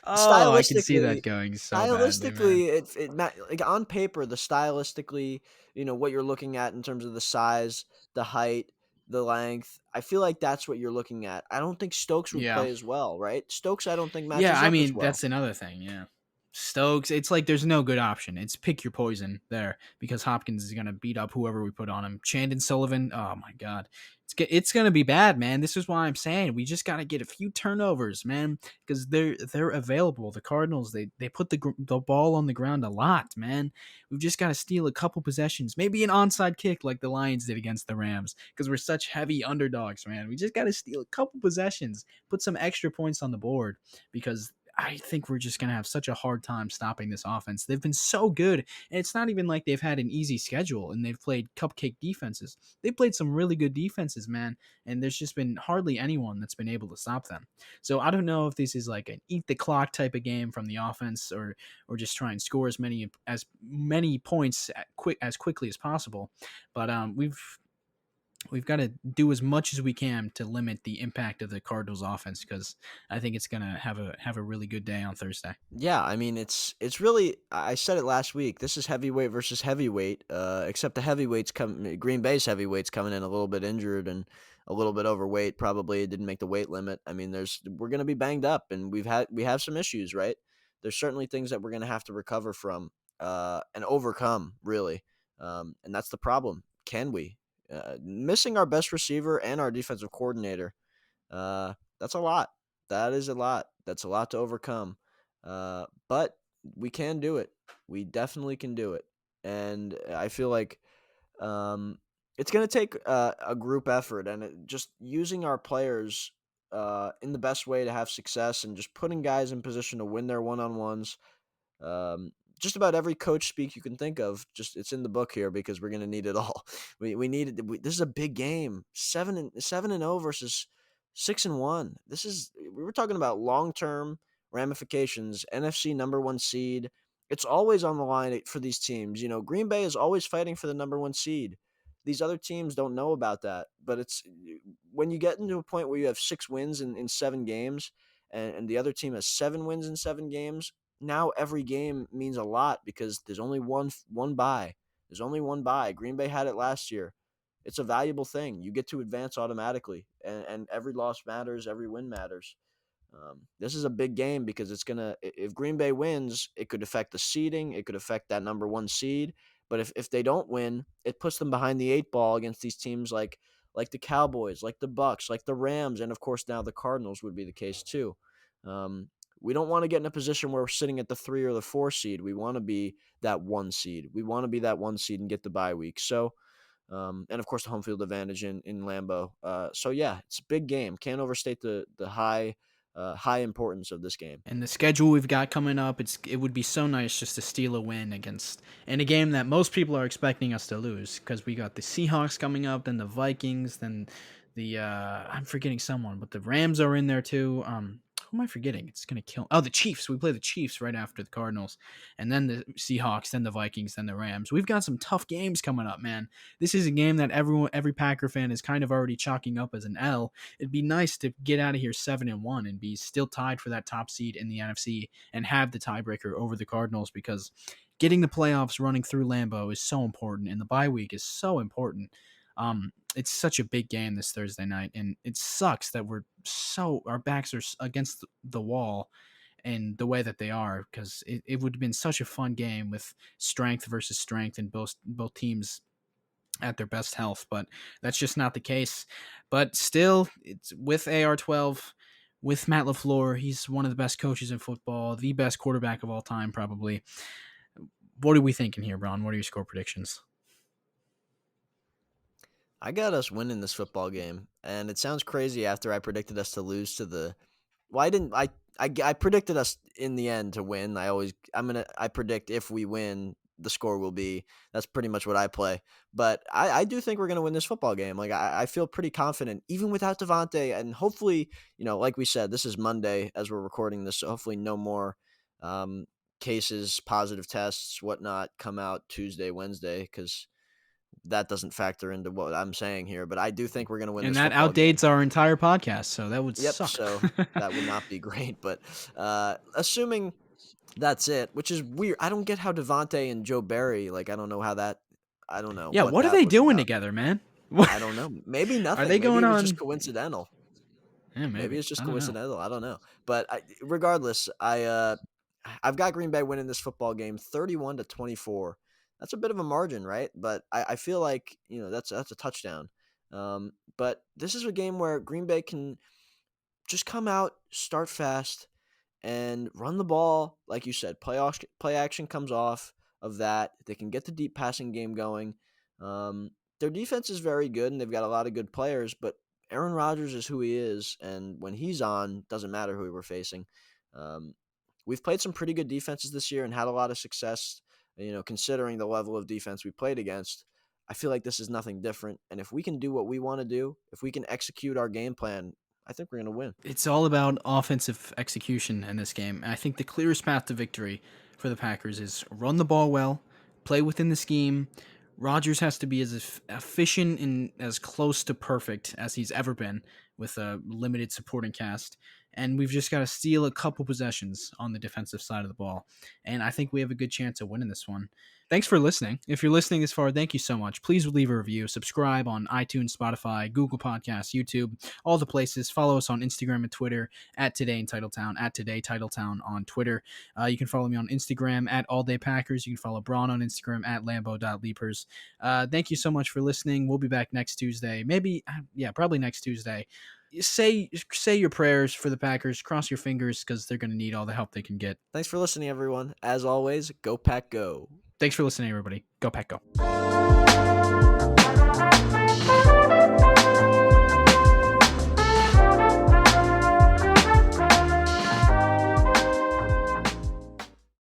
Oh, I can see that Stylistically, going so badly, man. stylistically, like on paper, the stylistically, what you're looking at in terms of the size, the height, the length. I feel like that's what you're looking at. I don't think Stokes would Yeah. play as well, right? Stokes, I don't think Yeah, matches I up as mean, well. that's another thing, yeah. Stokes, it's like there's no good option. It's pick your poison there because Hopkins is going to beat up whoever we put on him. Chandon Sullivan, oh my god. It's going to be bad, man. This is why I'm saying we just got to get a few turnovers, man, because they're available. The Cardinals, they put the ball on the ground a lot, man. We've just got to steal a couple possessions, maybe an onside kick like the Lions did against the Rams because we're such heavy underdogs, man. We just got to steal a couple possessions, put some extra points on the board because I think we're just going to have such a hard time stopping this offense. They've been so good, and it's not even like they've had an easy schedule and they've played cupcake defenses. They've played some really good defenses, man, and there's just been hardly anyone that's been able to stop them. So I don't know if this is like an eat the clock type of game from the offense or just try and score as many points as quickly as possible. But we've got to do as much as we can to limit the impact of the Cardinals offense because I think it's gonna have a really good day on Thursday. Yeah, I mean it's really I said it last week. This is heavyweight versus heavyweight. Except the heavyweights Green Bay's heavyweights coming in a little bit injured and a little bit overweight. Probably didn't make the weight limit. I mean, we're gonna be banged up and we have some issues, right? There's certainly things that we're gonna have to recover from and overcome, really. And that's the problem. Can we? Missing our best receiver and our defensive coordinator. That's a lot. That is a lot. That's a lot to overcome. But we can do it. We definitely can do it. And I feel like it's going to take a group effort and just using our players in the best way to have success and just putting guys in position to win their one on ones. Just about every coach speak you can think of, just it's in the book here because we're gonna need it all. We need it. This is a big game. 7-0 versus 6-1. We were talking about long term ramifications. NFC number one seed. It's always on the line for these teams. Green Bay is always fighting for the number one seed. These other teams don't know about that, but it's when you get into a point where you have 6 wins in 7 games, and the other team has 7 wins in 7 games. Now every game means a lot because there's only one bye. There's only one bye. Green Bay had it last year. It's a valuable thing. You get to advance automatically, and every loss matters. Every win matters. This is a big game because if Green Bay wins, it could affect the seeding. It could affect that number one seed. But if they don't win, it puts them behind the 8 ball against these teams like the Cowboys, like the Bucks, like the Rams, and of course now the Cardinals would be the case too. Um, we don't want to get in a position where we're sitting at the 3 or the 4 seed. We want to be that 1 seed. We want to be that 1 seed and get the bye week. So, and of course the home field advantage in Lambeau. So yeah, it's a big game. Can't overstate the high importance of this game. And the schedule we've got coming up, it would be so nice just to steal a win against in a game that most people are expecting us to lose because we got the Seahawks coming up, then the Vikings, then the I'm forgetting someone, but the Rams are in there too. Who am I forgetting? It's gonna kill. Oh, the Chiefs. We play the Chiefs right after the Cardinals, and then the Seahawks, then the Vikings, then the Rams. We've got some tough games coming up, man. This is a game that every Packer fan is kind of already chalking up as an L. It'd be nice to get out of here 7-1 and be still tied for that top seed in the NFC and have the tiebreaker over the Cardinals because getting the playoffs running through Lambeau is so important, and the bye week is so important. It's such a big game this Thursday night, and it sucks that our backs are against the wall and the way that they are, because it would have been such a fun game with strength versus strength and both teams at their best health, but that's just not the case. But still, it's with AR-12, with Matt LaFleur. He's one of the best coaches in football, the best quarterback of all time, probably. What are we thinking here, Bron? What are your score predictions? I got us winning this football game, and it sounds crazy after I predicted us to lose to the. Well, I didn't. I predicted us in the end to win. I predict if we win, the score will be. That's pretty much what I play. But I do think we're gonna win this football game. Like I feel pretty confident, even without Devandre, and hopefully, like we said, this is Monday as we're recording this, so hopefully no more um, cases, positive tests, whatnot, come out Tuesday, Wednesday, because that doesn't factor into what I'm saying here, but I do think we're going to win And this that football game. outdates our entire podcast, so that would Yep, suck. so that would not be great, but assuming that's it, which is weird. I don't get how Devontae and Joe Barry, like I don't know how that I don't know Yeah, what what are that they was doing about. together, man? I don't know. Maybe Are nothing. they Maybe going it was just on? coincidental. Yeah, Maybe maybe. it's just I don't know. coincidental. I don't know. But regardless, I've got Green Bay winning this football game 31-24. That's a bit of a margin, right? But I feel like, that's a touchdown. But this is a game where Green Bay can just come out, start fast, and run the ball. Like you said, play action comes off of that. They can get the deep passing game going. Their defense is very good, and they've got a lot of good players, but Aaron Rodgers is who he is, and when he's on, doesn't matter who we're facing. Um, we've played some pretty good defenses this year and had a lot of success, considering the level of defense we played against. I feel like this is nothing different, and if we can do what we want to do, if we can execute our game plan, I think we're going to win. It's all about offensive execution in this game. And I think the clearest path to victory for the Packers is run the ball well, play within the scheme. Rodgers has to be as efficient and as close to perfect as he's ever been with a limited supporting cast. And we've just got to steal a couple possessions on the defensive side of the ball. And I think we have a good chance of winning this one. Thanks for listening. If you're listening this far, thank you so much. Please leave a review, subscribe on iTunes, Spotify, Google Podcasts, YouTube, all the places. Follow us on Instagram and Twitter at Today in Titletown, at Today Titletown on Twitter. You can follow me on Instagram at All Day Packers. You can follow Bron on Instagram at Lambo.leapers. Thank you so much for listening. We'll be back next Tuesday. Maybe, probably next Tuesday. Say your prayers for the Packers. Cross your fingers because they're going to need all the help they can get. Thanks for listening, everyone. As always, go Pack Go. Thanks for listening, everybody. Go Pack Go.